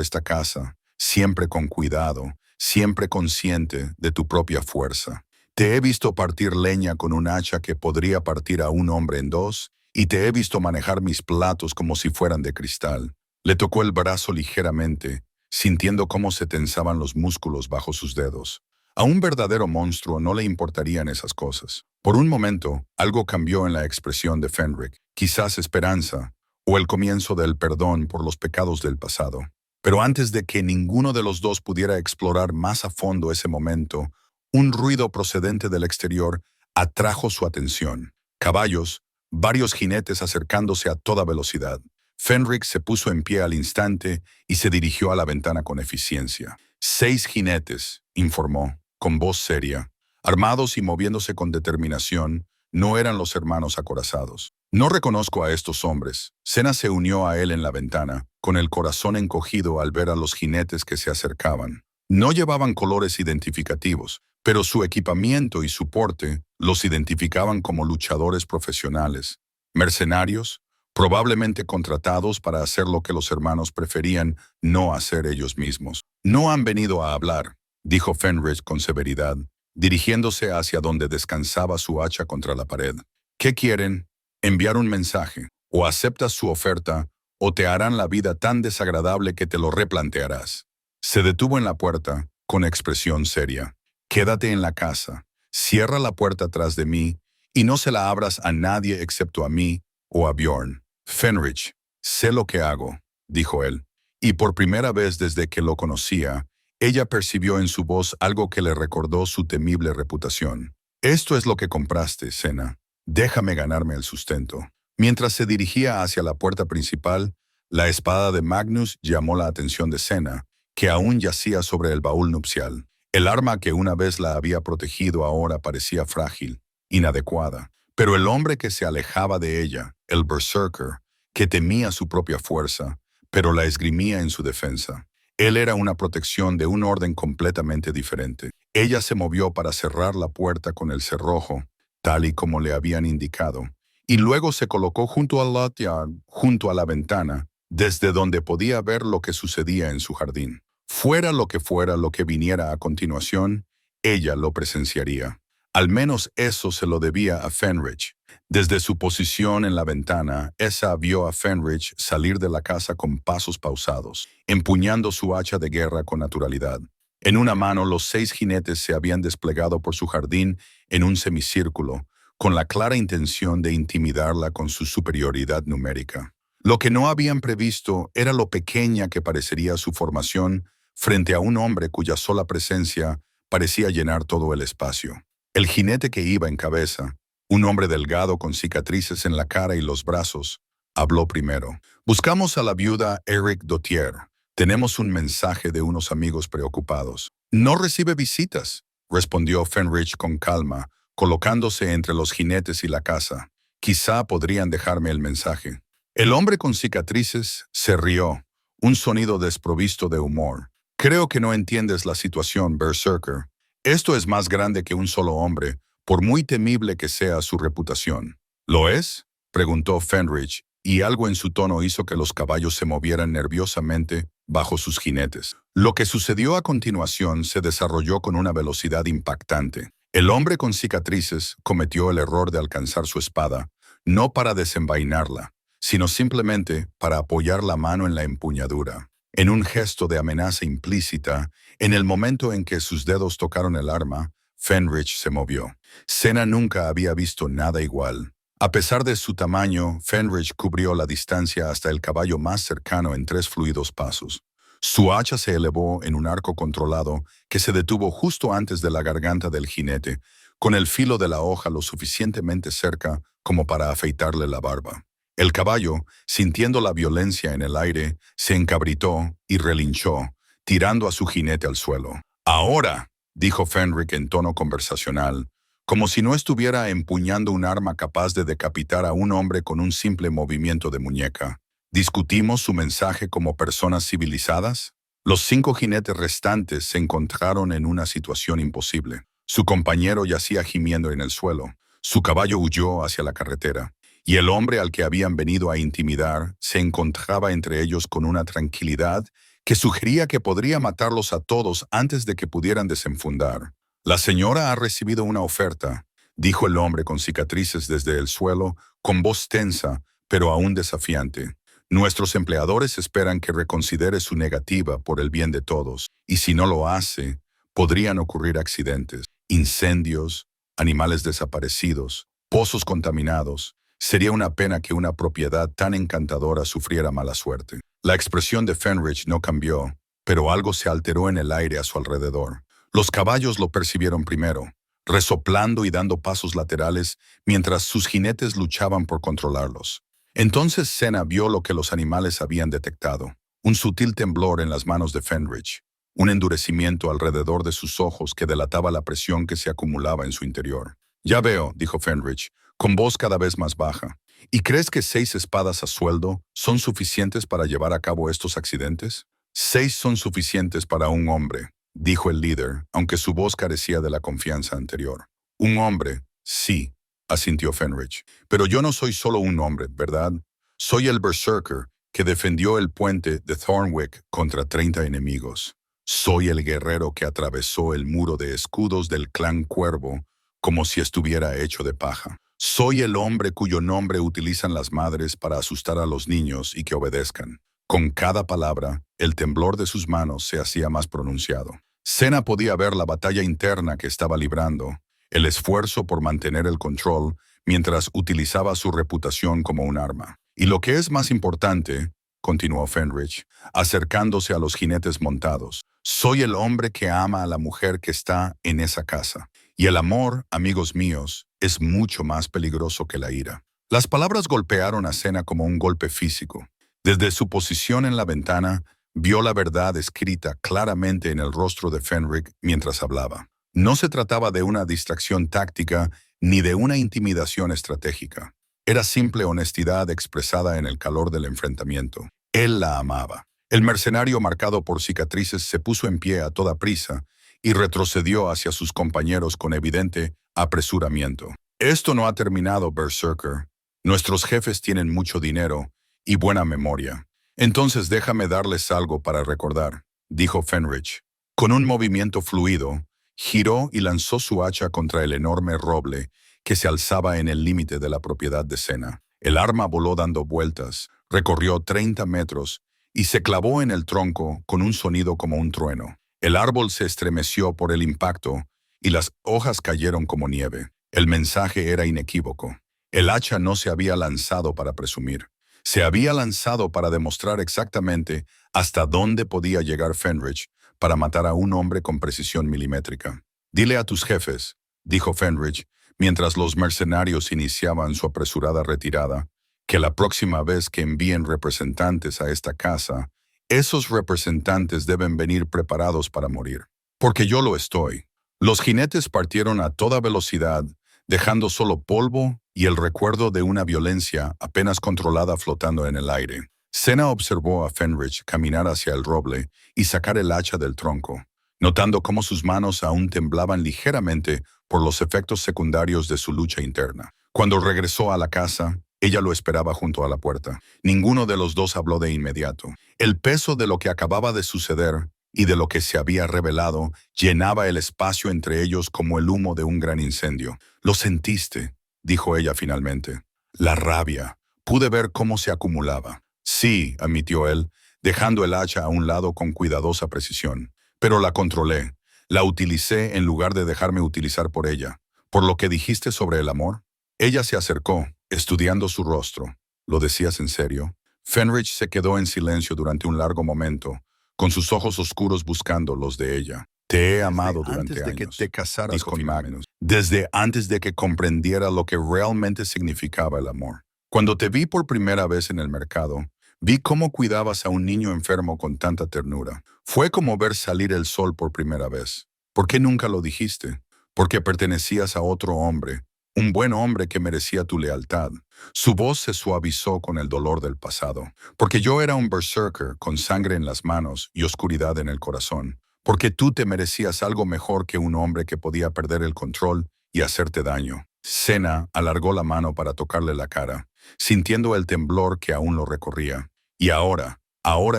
esta casa, siempre con cuidado, siempre consciente de tu propia fuerza. Te he visto partir leña con un hacha que podría partir a un hombre en dos, y te he visto manejar mis platos como si fueran de cristal». Le tocó el brazo ligeramente, sintiendo cómo se tensaban los músculos bajo sus dedos. A un verdadero monstruo no le importarían esas cosas. Por un momento, algo cambió en la expresión de Fenrich, quizás esperanza, o el comienzo del perdón por los pecados del pasado. Pero antes de que ninguno de los dos pudiera explorar más a fondo ese momento, un ruido procedente del exterior atrajo su atención. Caballos, varios jinetes acercándose a toda velocidad. Fenrich se puso en pie al instante y se dirigió a la ventana con eficiencia. 6 jinetes, informó, con voz seria. Armados y moviéndose con determinación, no eran los hermanos acorazados. «No reconozco a estos hombres». Senna se unió a él en la ventana, con el corazón encogido al ver a los jinetes que se acercaban. No llevaban colores identificativos, pero su equipamiento y su porte los identificaban como luchadores profesionales, mercenarios, probablemente contratados para hacer lo que los hermanos preferían no hacer ellos mismos. No han venido a hablar, dijo Fenrich con severidad, dirigiéndose hacia donde descansaba su hacha contra la pared. ¿Qué quieren? Enviar un mensaje. O aceptas su oferta, o te harán la vida tan desagradable que te lo replantearás. Se detuvo en la puerta, con expresión seria. Quédate en la casa, cierra la puerta tras de mí, y no se la abras a nadie excepto a mí o a Bjorn. Fenrich, sé lo que hago, dijo él. Y por primera vez desde que lo conocía, ella percibió en su voz algo que le recordó su temible reputación. Esto es lo que compraste, Senna. Déjame ganarme el sustento. Mientras se dirigía hacia la puerta principal, la espada de Magnus llamó la atención de Senna, que aún yacía sobre el baúl nupcial. El arma que una vez la había protegido ahora parecía frágil, inadecuada. Pero el hombre que se alejaba de ella, el berserker, que temía su propia fuerza, pero la esgrimía en su defensa. Él era una protección de un orden completamente diferente. Ella se movió para cerrar la puerta con el cerrojo, tal y como le habían indicado, y luego se colocó junto al lanyard, junto a la ventana, desde donde podía ver lo que sucedía en su jardín. Fuera lo que viniera a continuación, ella lo presenciaría. Al menos eso se lo debía a Fenrich. Desde su posición en la ventana, esa vio a Fenrich salir de la casa con pasos pausados, empuñando su hacha de guerra con naturalidad. En una mano, los 6 jinetes se habían desplegado por su jardín en un semicírculo, con la clara intención de intimidarla con su superioridad numérica. Lo que no habían previsto era lo pequeña que parecería su formación frente a un hombre cuya sola presencia parecía llenar todo el espacio. El jinete que iba en cabeza, un hombre delgado con cicatrices en la cara y los brazos, habló primero. Buscamos a la viuda Eric Dottier. Tenemos un mensaje de unos amigos preocupados. No recibe visitas, respondió Fenrich con calma, colocándose entre los jinetes y la casa. Quizá podrían dejarme el mensaje. El hombre con cicatrices se rió, un sonido desprovisto de humor. Creo que no entiendes la situación, berserker. Esto es más grande que un solo hombre, por muy temible que sea su reputación. ¿Lo es? Preguntó Fenrich, y algo en su tono hizo que los caballos se movieran nerviosamente bajo sus jinetes. Lo que sucedió a continuación se desarrolló con una velocidad impactante. El hombre con cicatrices cometió el error de alcanzar su espada, no para desenvainarla, sino simplemente para apoyar la mano en la empuñadura. En un gesto de amenaza implícita, en el momento en que sus dedos tocaron el arma, Fenrich se movió. Senna nunca había visto nada igual. A pesar de su tamaño, Fenrich cubrió la distancia hasta el caballo más cercano en 3 fluidos pasos. Su hacha se elevó en un arco controlado que se detuvo justo antes de la garganta del jinete, con el filo de la hoja lo suficientemente cerca como para afeitarle la barba. El caballo, sintiendo la violencia en el aire, se encabritó y relinchó, tirando a su jinete al suelo. «Ahora», dijo Fenrich en tono conversacional, como si no estuviera empuñando un arma capaz de decapitar a un hombre con un simple movimiento de muñeca. ¿Discutimos su mensaje como personas civilizadas? Los 5 jinetes restantes se encontraron en una situación imposible. Su compañero yacía gimiendo en el suelo. Su caballo huyó hacia la carretera. Y el hombre al que habían venido a intimidar se encontraba entre ellos con una tranquilidad que sugería que podría matarlos a todos antes de que pudieran desenfundar. «La señora ha recibido una oferta», dijo el hombre con cicatrices desde el suelo, con voz tensa, pero aún desafiante. «Nuestros empleadores esperan que reconsidere su negativa por el bien de todos, y si no lo hace, podrían ocurrir accidentes, incendios, animales desaparecidos, pozos contaminados. Sería una pena que una propiedad tan encantadora sufriera mala suerte». La expresión de Fenrich no cambió, pero algo se alteró en el aire a su alrededor. Los caballos lo percibieron primero, resoplando y dando pasos laterales mientras sus jinetes luchaban por controlarlos. Entonces Senna vio lo que los animales habían detectado, un sutil temblor en las manos de Fenrich, un endurecimiento alrededor de sus ojos que delataba la presión que se acumulaba en su interior. «Ya veo», dijo Fenrich, con voz cada vez más baja, ¿Y crees que 6 espadas a sueldo son suficientes para llevar a cabo estos accidentes? 6 son suficientes para un hombre, dijo el líder, aunque su voz carecía de la confianza anterior. Un hombre, sí, asintió Fenrich. Pero yo no soy solo un hombre, ¿verdad? Soy el berserker que defendió el puente de Thornwick contra 30 enemigos. Soy el guerrero que atravesó el muro de escudos del clan Cuervo como si estuviera hecho de paja. Soy el hombre cuyo nombre utilizan las madres para asustar a los niños y que obedezcan. Con cada palabra, el temblor de sus manos se hacía más pronunciado. Senna podía ver la batalla interna que estaba librando, el esfuerzo por mantener el control mientras utilizaba su reputación como un arma. Y lo que es más importante, continuó Fenrich, acercándose a los jinetes montados, soy el hombre que ama a la mujer que está en esa casa. Y el amor, amigos míos, es mucho más peligroso que la ira. Las palabras golpearon a Senna como un golpe físico. Desde su posición en la ventana, vio la verdad escrita claramente en el rostro de Fenrich mientras hablaba. No se trataba de una distracción táctica ni de una intimidación estratégica. Era simple honestidad expresada en el calor del enfrentamiento. Él la amaba. El mercenario marcado por cicatrices se puso en pie a toda prisa y retrocedió hacia sus compañeros con evidente apresuramiento. Esto no ha terminado, Berserker. Nuestros jefes tienen mucho dinero y buena memoria. Entonces déjame darles algo para recordar, dijo Fenrich. Con un movimiento fluido, giró y lanzó su hacha contra el enorme roble que se alzaba en el límite de la propiedad de Senna. El arma voló dando vueltas, recorrió 30 metros y se clavó en el tronco con un sonido como un trueno. El árbol se estremeció por el impacto y las hojas cayeron como nieve. El mensaje era inequívoco. El hacha no se había lanzado para presumir. Se había lanzado para demostrar exactamente hasta dónde podía llegar Fenrich para matar a un hombre con precisión milimétrica. Dile a tus jefes, dijo Fenrich, mientras los mercenarios iniciaban su apresurada retirada, que la próxima vez que envíen representantes a esta casa, esos representantes deben venir preparados para morir. Porque yo lo estoy. Los jinetes partieron a toda velocidad, dejando solo polvo y el recuerdo de una violencia apenas controlada flotando en el aire. Senna observó a Fenrich caminar hacia el roble y sacar el hacha del tronco, notando cómo sus manos aún temblaban ligeramente por los efectos secundarios de su lucha interna. Cuando regresó a la casa, ella lo esperaba junto a la puerta. Ninguno de los dos habló de inmediato. El peso de lo que acababa de suceder y de lo que se había revelado llenaba el espacio entre ellos como el humo de un gran incendio. «Lo sentiste», dijo ella finalmente. «La rabia. Pude ver cómo se acumulaba». «Sí», admitió él, dejando el hacha a un lado con cuidadosa precisión. «Pero la controlé. La utilicé en lugar de dejarme utilizar por ella. ¿Por lo que dijiste sobre el amor?» Ella se acercó, estudiando su rostro. «¿Lo decías en serio?» Fenrich se quedó en silencio durante un largo momento, con sus ojos oscuros buscando los de ella. «Te he amado durante años», antes de que te casaras con Magnus, desde antes de que comprendiera lo que realmente significaba el amor. Cuando te vi por primera vez en el mercado, vi cómo cuidabas a un niño enfermo con tanta ternura. Fue como ver salir el sol por primera vez. ¿Por qué nunca lo dijiste? Porque pertenecías a otro hombre, un buen hombre que merecía tu lealtad. Su voz se suavizó con el dolor del pasado. Porque yo era un berserker con sangre en las manos y oscuridad en el corazón. Porque tú te merecías algo mejor que un hombre que podía perder el control y hacerte daño. Senna alargó la mano para tocarle la cara, sintiendo el temblor que aún lo recorría. Y ahora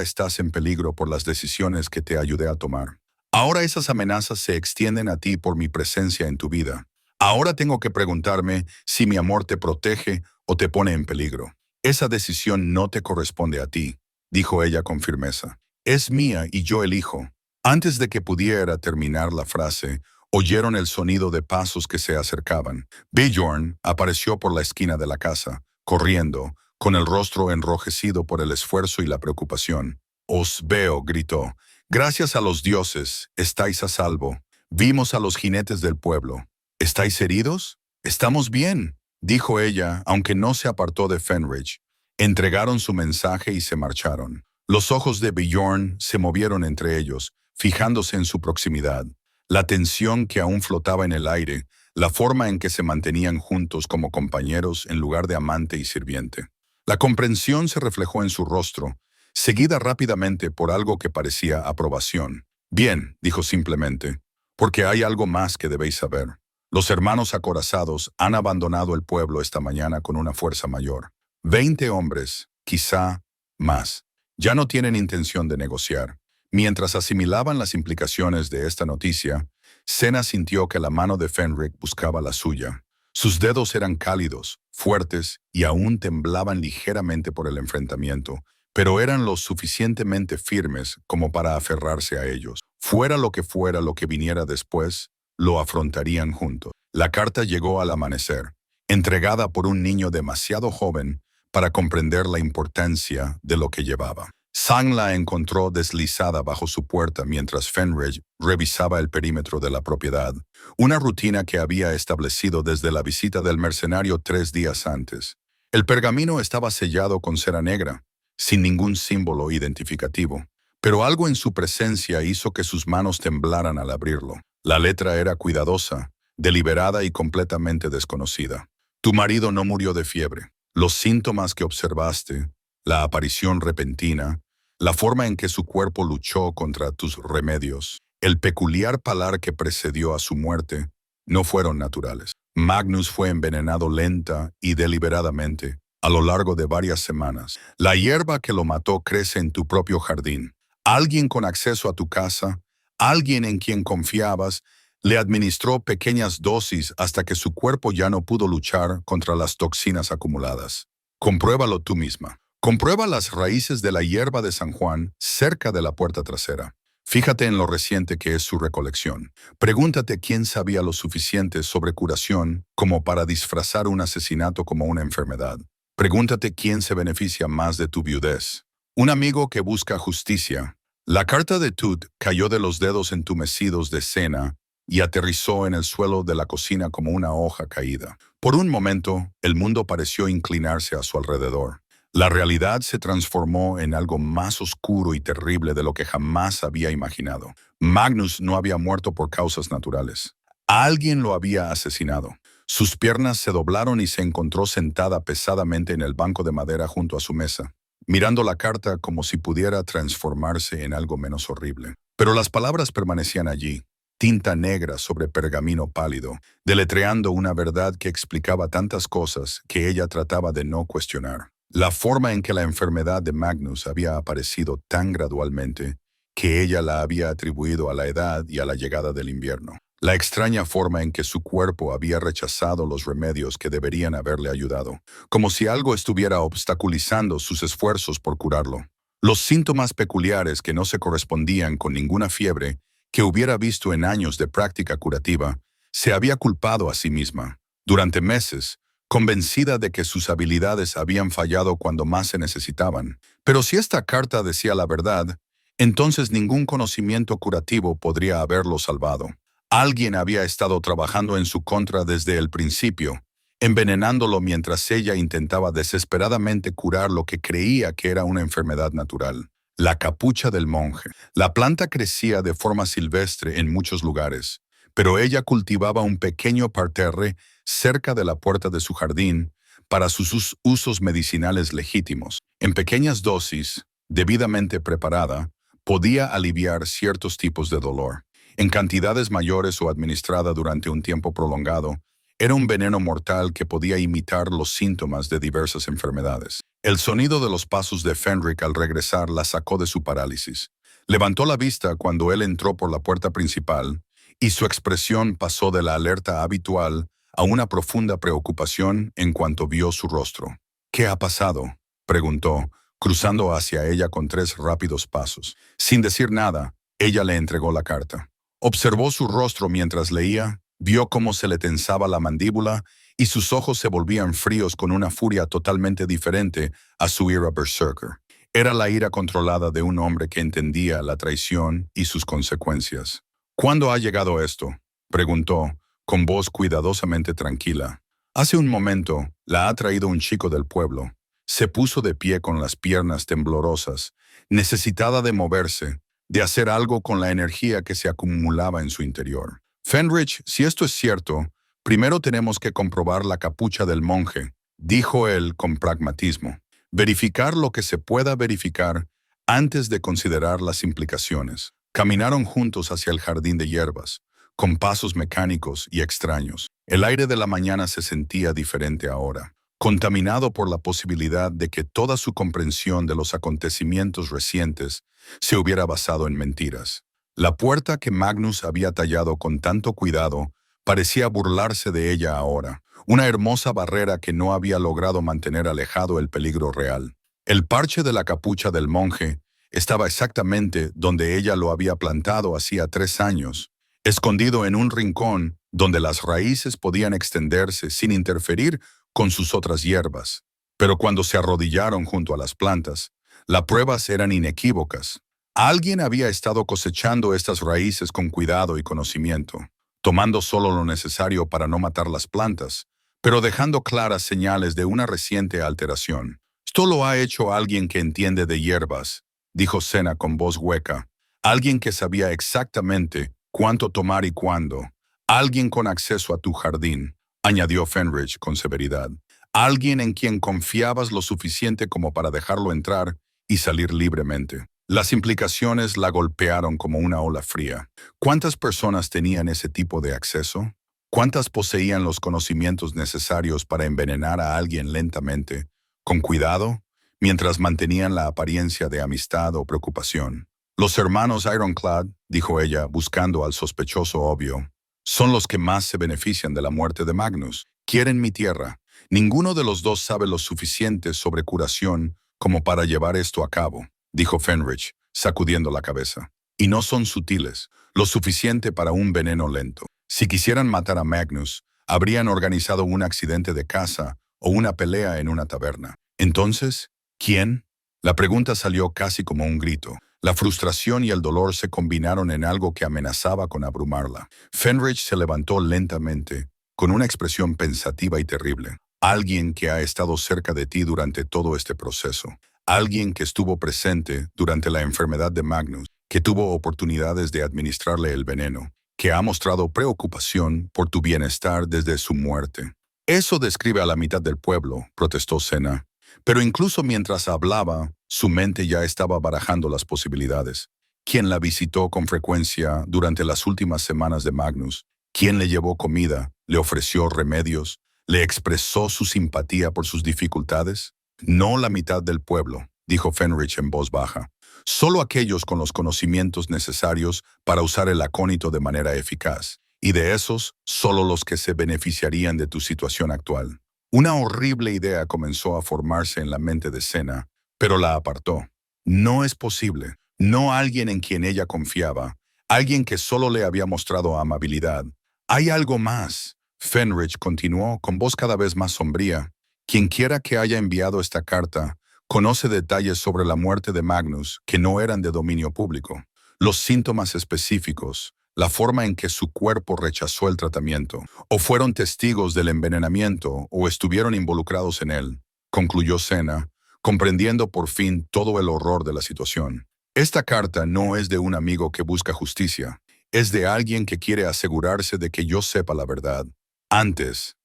estás en peligro por las decisiones que te ayudé a tomar. Ahora esas amenazas se extienden a ti por mi presencia en tu vida. Ahora tengo que preguntarme si mi amor te protege o te pone en peligro. Esa decisión no te corresponde a ti, dijo ella con firmeza. Es mía y yo elijo. Antes de que pudiera terminar la frase, oyeron el sonido de pasos que se acercaban. Bjorn apareció por la esquina de la casa, corriendo, con el rostro enrojecido por el esfuerzo y la preocupación. «Os veo», gritó. «Gracias a los dioses, estáis a salvo. Vimos a los jinetes del pueblo. ¿Estáis heridos?» «Estamos bien», dijo ella, aunque no se apartó de Fenrich. Entregaron su mensaje y se marcharon. Los ojos de Bjorn se movieron entre ellos, fijándose en su proximidad. La tensión que aún flotaba en el aire la forma en que se mantenían juntos como compañeros en lugar de amante y sirviente. La comprensión se reflejó en su rostro, seguida rápidamente por algo que parecía aprobación. Bien, dijo simplemente, porque hay algo más que debéis saber. Los hermanos acorazados han abandonado el pueblo esta mañana con una fuerza mayor. 20 hombres, quizá más. Ya no tienen intención de negociar. Mientras asimilaban las implicaciones de esta noticia, Senna sintió que la mano de Fenric buscaba la suya. Sus dedos eran cálidos, fuertes y aún temblaban ligeramente por el enfrentamiento, pero eran lo suficientemente firmes como para aferrarse a ellos. Fuera lo que viniera después, lo afrontarían juntos. La carta llegó al amanecer, entregada por un niño demasiado joven para comprender la importancia de lo que llevaba. Sang la encontró deslizada bajo su puerta mientras Fenric revisaba el perímetro de la propiedad, una rutina que había establecido desde la visita del mercenario 3 días antes. El pergamino estaba sellado con cera negra, sin ningún símbolo identificativo, pero algo en su presencia hizo que sus manos temblaran al abrirlo. La letra era cuidadosa, deliberada y completamente desconocida. Tu marido no murió de fiebre. Los síntomas que observaste, la aparición repentina, la forma en que su cuerpo luchó contra tus remedios, el peculiar palar que precedió a su muerte, no fueron naturales. Magnus fue envenenado lenta y deliberadamente a lo largo de varias semanas. La hierba que lo mató crece en tu propio jardín. Alguien con acceso a tu casa, alguien en quien confiabas, le administró pequeñas dosis hasta que su cuerpo ya no pudo luchar contra las toxinas acumuladas. Compruébalo tú misma. Comprueba las raíces de la hierba de San Juan cerca de la puerta trasera. Fíjate en lo reciente que es su recolección. Pregúntate quién sabía lo suficiente sobre curación como para disfrazar un asesinato como una enfermedad. Pregúntate quién se beneficia más de tu viudez. Un amigo que busca justicia. La carta de Tut cayó de los dedos entumecidos de Senna y aterrizó en el suelo de la cocina como una hoja caída. Por un momento, el mundo pareció inclinarse a su alrededor. La realidad se transformó en algo más oscuro y terrible de lo que jamás había imaginado. Magnus no había muerto por causas naturales. Alguien lo había asesinado. Sus piernas se doblaron y se encontró sentada pesadamente en el banco de madera junto a su mesa, mirando la carta como si pudiera transformarse en algo menos horrible. Pero las palabras permanecían allí, tinta negra sobre pergamino pálido, deletreando una verdad que explicaba tantas cosas que ella trataba de no cuestionar. La forma en que la enfermedad de Magnus había aparecido tan gradualmente que ella la había atribuido a la edad y a la llegada del invierno. La extraña forma en que su cuerpo había rechazado los remedios que deberían haberle ayudado, como si algo estuviera obstaculizando sus esfuerzos por curarlo. Los síntomas peculiares que no se correspondían con ninguna fiebre que hubiera visto en años de práctica curativa, se había culpado a sí misma. Durante meses, convencida de que sus habilidades habían fallado cuando más se necesitaban. Pero si esta carta decía la verdad, entonces ningún conocimiento curativo podría haberlo salvado. Alguien había estado trabajando en su contra desde el principio, envenenándolo mientras ella intentaba desesperadamente curar lo que creía que era una enfermedad natural. La capucha del monje. La planta crecía de forma silvestre en muchos lugares, pero ella cultivaba un pequeño parterre cerca de la puerta de su jardín para sus usos medicinales legítimos. En pequeñas dosis, debidamente preparada, podía aliviar ciertos tipos de dolor. En cantidades mayores o administrada durante un tiempo prolongado, era un veneno mortal que podía imitar los síntomas de diversas enfermedades. El sonido de los pasos de Fenric al regresar la sacó de su parálisis. Levantó la vista cuando él entró por la puerta principal, y su expresión pasó de la alerta habitual a una profunda preocupación en cuanto vio su rostro. ¿Qué ha pasado?, preguntó, cruzando hacia ella con 3 rápidos pasos. Sin decir nada, ella le entregó la carta. Observó su rostro mientras leía, vio cómo se le tensaba la mandíbula y sus ojos se volvían fríos con una furia totalmente diferente a su ira berserker. Era la ira controlada de un hombre que entendía la traición y sus consecuencias. ¿Cuándo ha llegado esto?, preguntó, con voz cuidadosamente tranquila. Hace un momento la ha traído un chico del pueblo. Se puso de pie con las piernas temblorosas, necesitada de moverse, de hacer algo con la energía que se acumulaba en su interior. Fenric, si esto es cierto, Primero tenemos que comprobar la capucha del monje, dijo él con pragmatismo. Verificar lo que se pueda verificar antes de considerar las implicaciones. Caminaron juntos hacia el jardín de hierbas, con pasos mecánicos y extraños. El aire de la mañana se sentía diferente ahora, contaminado por la posibilidad de que toda su comprensión de los acontecimientos recientes se hubiera basado en mentiras. La puerta que Magnus había tallado con tanto cuidado parecía burlarse de ella ahora, una hermosa barrera que no había logrado mantener alejado el peligro real. El parche de la capucha del monje estaba exactamente donde ella lo había plantado hacía 3 años, escondido en un rincón donde las raíces podían extenderse sin interferir con sus otras hierbas. Pero cuando se arrodillaron junto a las plantas, las pruebas eran inequívocas. Alguien había estado cosechando estas raíces con cuidado y conocimiento, tomando solo lo necesario para no matar las plantas, pero dejando claras señales de una reciente alteración. Esto lo ha hecho alguien que entiende de hierbas, dijo Senna con voz hueca. Alguien que sabía exactamente cuánto tomar y cuándo. Alguien con acceso a tu jardín, añadió Fenrich con severidad. Alguien en quien confiabas lo suficiente como para dejarlo entrar y salir libremente. Las implicaciones la golpearon como una ola fría. ¿Cuántas personas tenían ese tipo de acceso? ¿Cuántas poseían los conocimientos necesarios para envenenar a alguien lentamente, con cuidado, mientras mantenían la apariencia de amistad o preocupación? Los hermanos Ironclad, dijo ella, buscando al sospechoso obvio, son los que más se benefician de la muerte de Magnus. Quieren mi tierra. Ninguno de los dos sabe lo suficiente sobre curación como para llevar esto a cabo, dijo Fenrich, sacudiendo la cabeza. Y no son sutiles, lo suficiente para un veneno lento. Si quisieran matar a Magnus, habrían organizado un accidente de caza o una pelea en una taberna. Entonces, ¿quién? La pregunta salió casi como un grito. La frustración y el dolor se combinaron en algo que amenazaba con abrumarla. Fenrich se levantó lentamente, con una expresión pensativa y terrible. Alguien que ha estado cerca de ti durante todo este proceso. Alguien que estuvo presente durante la enfermedad de Magnus, que tuvo oportunidades de administrarle el veneno, que ha mostrado preocupación por tu bienestar desde su muerte. Eso describe a la mitad del pueblo, protestó Senna. Pero incluso mientras hablaba, su mente ya estaba barajando las posibilidades. ¿Quién la visitó con frecuencia durante las últimas semanas de Magnus? ¿Quién le llevó comida, le ofreció remedios, le expresó su simpatía por sus dificultades? No la mitad del pueblo, dijo Fenrich en voz baja. Solo aquellos con los conocimientos necesarios para usar el acónito de manera eficaz. Y de esos, solo los que se beneficiarían de tu situación actual. Una horrible idea comenzó a formarse en la mente de Senna, pero la apartó. No es posible. No alguien en quien ella confiaba. Alguien que solo le había mostrado amabilidad. Hay algo más. Fenrich continuó con voz cada vez más sombría. Quienquiera que haya enviado esta carta conoce detalles sobre la muerte de Magnus que no eran de dominio público. Los síntomas específicos, la forma en que su cuerpo rechazó el tratamiento, o fueron testigos del envenenamiento o estuvieron involucrados en él, concluyó Senna, comprendiendo por fin todo el horror de la situación. Esta carta no es de un amigo que busca justicia, es de alguien que quiere asegurarse de que yo sepa la verdad. ¿Antes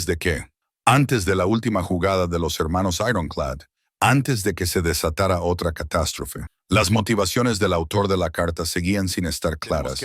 de qué? Antes de la última jugada de los hermanos Ironclad, antes de que se desatara otra catástrofe. Las motivaciones del autor de la carta seguían sin estar claras,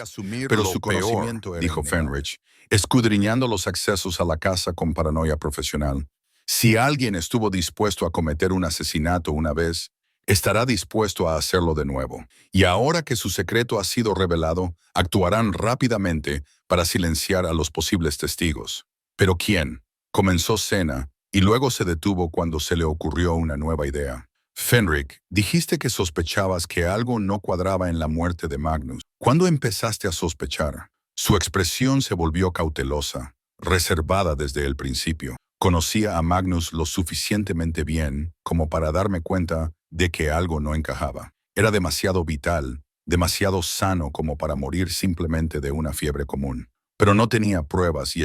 pero su conocimiento era dijo Fenrich, escudriñando los accesos a la casa con paranoia profesional. Si alguien estuvo dispuesto a cometer un asesinato una vez, estará dispuesto a hacerlo de nuevo. Y ahora que su secreto ha sido revelado, actuarán rápidamente para silenciar a los posibles testigos. ¿Pero quién? Comenzó Senna, y luego se detuvo cuando se le ocurrió una nueva idea. Fenrich, dijiste que sospechabas que algo no cuadraba en la muerte de Magnus. ¿Cuándo empezaste a sospechar? Su expresión se volvió cautelosa, reservada desde el principio. Conocía a Magnus lo suficientemente bien como para darme cuenta de que algo no encajaba. Era demasiado vital, demasiado sano como para morir simplemente de una fiebre común. Pero no tenía pruebas y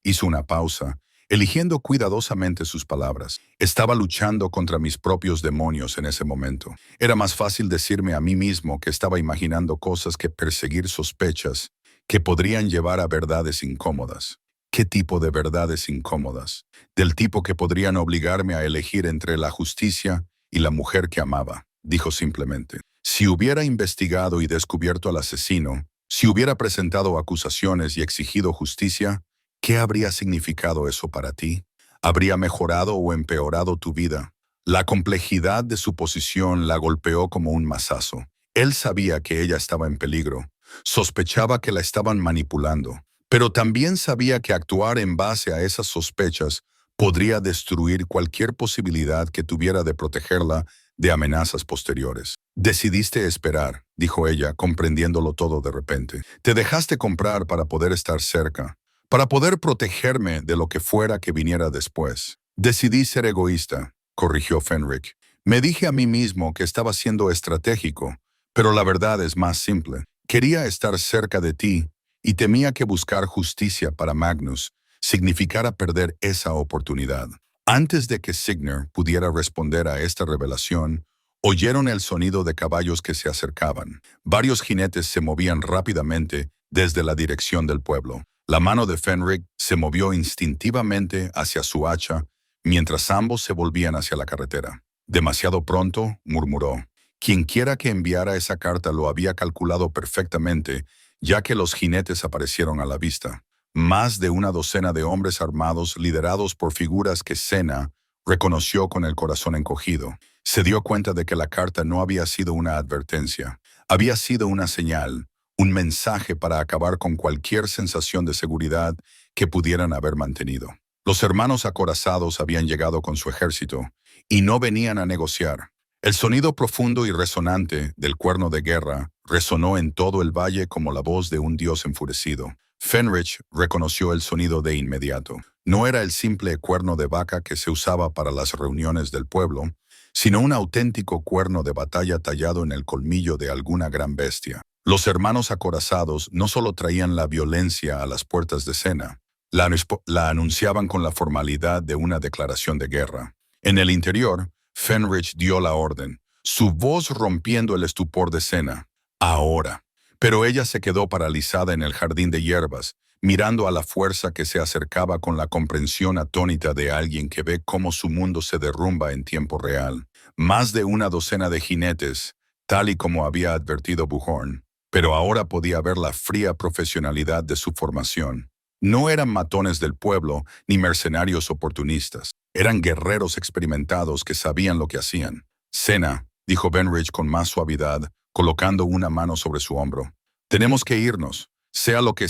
hizo una pausa, eligiendo cuidadosamente sus palabras. Estaba luchando contra mis propios demonios en ese momento. Era más fácil decirme a mí mismo que estaba imaginando cosas que perseguir sospechas que podrían llevar a verdades incómodas. ¿Qué tipo de verdades incómodas? Del tipo que podrían obligarme a elegir entre la justicia y la mujer que amaba, dijo simplemente. Si hubiera investigado y descubierto al asesino, si hubiera presentado acusaciones y exigido justicia, ¿qué habría significado eso para ti? ¿Habría mejorado o empeorado tu vida? La complejidad de su posición la golpeó como un mazazo. Él sabía que ella estaba en peligro, sospechaba que la estaban manipulando, pero también sabía que actuar en base a esas sospechas podría destruir cualquier posibilidad que tuviera de protegerla de amenazas posteriores. Decidiste esperar, dijo ella, comprendiéndolo todo de repente. Te dejaste comprar para poder estar cerca, para poder protegerme de lo que fuera que viniera después. Decidí ser egoísta, corrigió Fenric. Me dije a mí mismo que estaba siendo estratégico, pero la verdad es más simple. Quería estar cerca de ti y temía que buscar justicia para Magnus significara perder esa oportunidad. Antes de que Signer pudiera responder a esta revelación, oyeron el sonido de caballos que se acercaban. Varios jinetes se movían rápidamente desde la dirección del pueblo. La mano de Fenric se movió instintivamente hacia su hacha, mientras ambos se volvían hacia la carretera. Demasiado pronto, murmuró. Quienquiera que enviara esa carta lo había calculado perfectamente, ya que los jinetes aparecieron a la vista. Más de una docena de hombres armados liderados por figuras que Senna reconoció con el corazón encogido. Se dio cuenta de que la carta no había sido una advertencia. Había sido una señal, un mensaje para acabar con cualquier sensación de seguridad que pudieran haber mantenido. Los hermanos acorazados habían llegado con su ejército y no venían a negociar. El sonido profundo y resonante del cuerno de guerra resonó en todo el valle como la voz de un dios enfurecido. Fenric reconoció el sonido de inmediato. No era el simple cuerno de vaca que se usaba para las reuniones del pueblo, sino un auténtico cuerno de batalla tallado en el colmillo de alguna gran bestia. Los hermanos acorazados no solo traían la violencia a las puertas de Senna, la anunciaban con la formalidad de una declaración de guerra. En el interior, Fenric dio la orden, su voz rompiendo el estupor de Senna. Ahora. Pero ella se quedó paralizada en el jardín de hierbas, mirando a la fuerza que se acercaba con la comprensión atónita de alguien que ve cómo su mundo se derrumba en tiempo real. Más de una docena de jinetes, tal y como había advertido Buhorn, pero ahora podía ver la fría profesionalidad de su formación. No eran matones del pueblo ni mercenarios oportunistas. Eran guerreros experimentados que sabían lo que hacían. Senna, dijo Fenric con más suavidad, colocando una mano sobre su hombro. Tenemos que irnos, sea lo que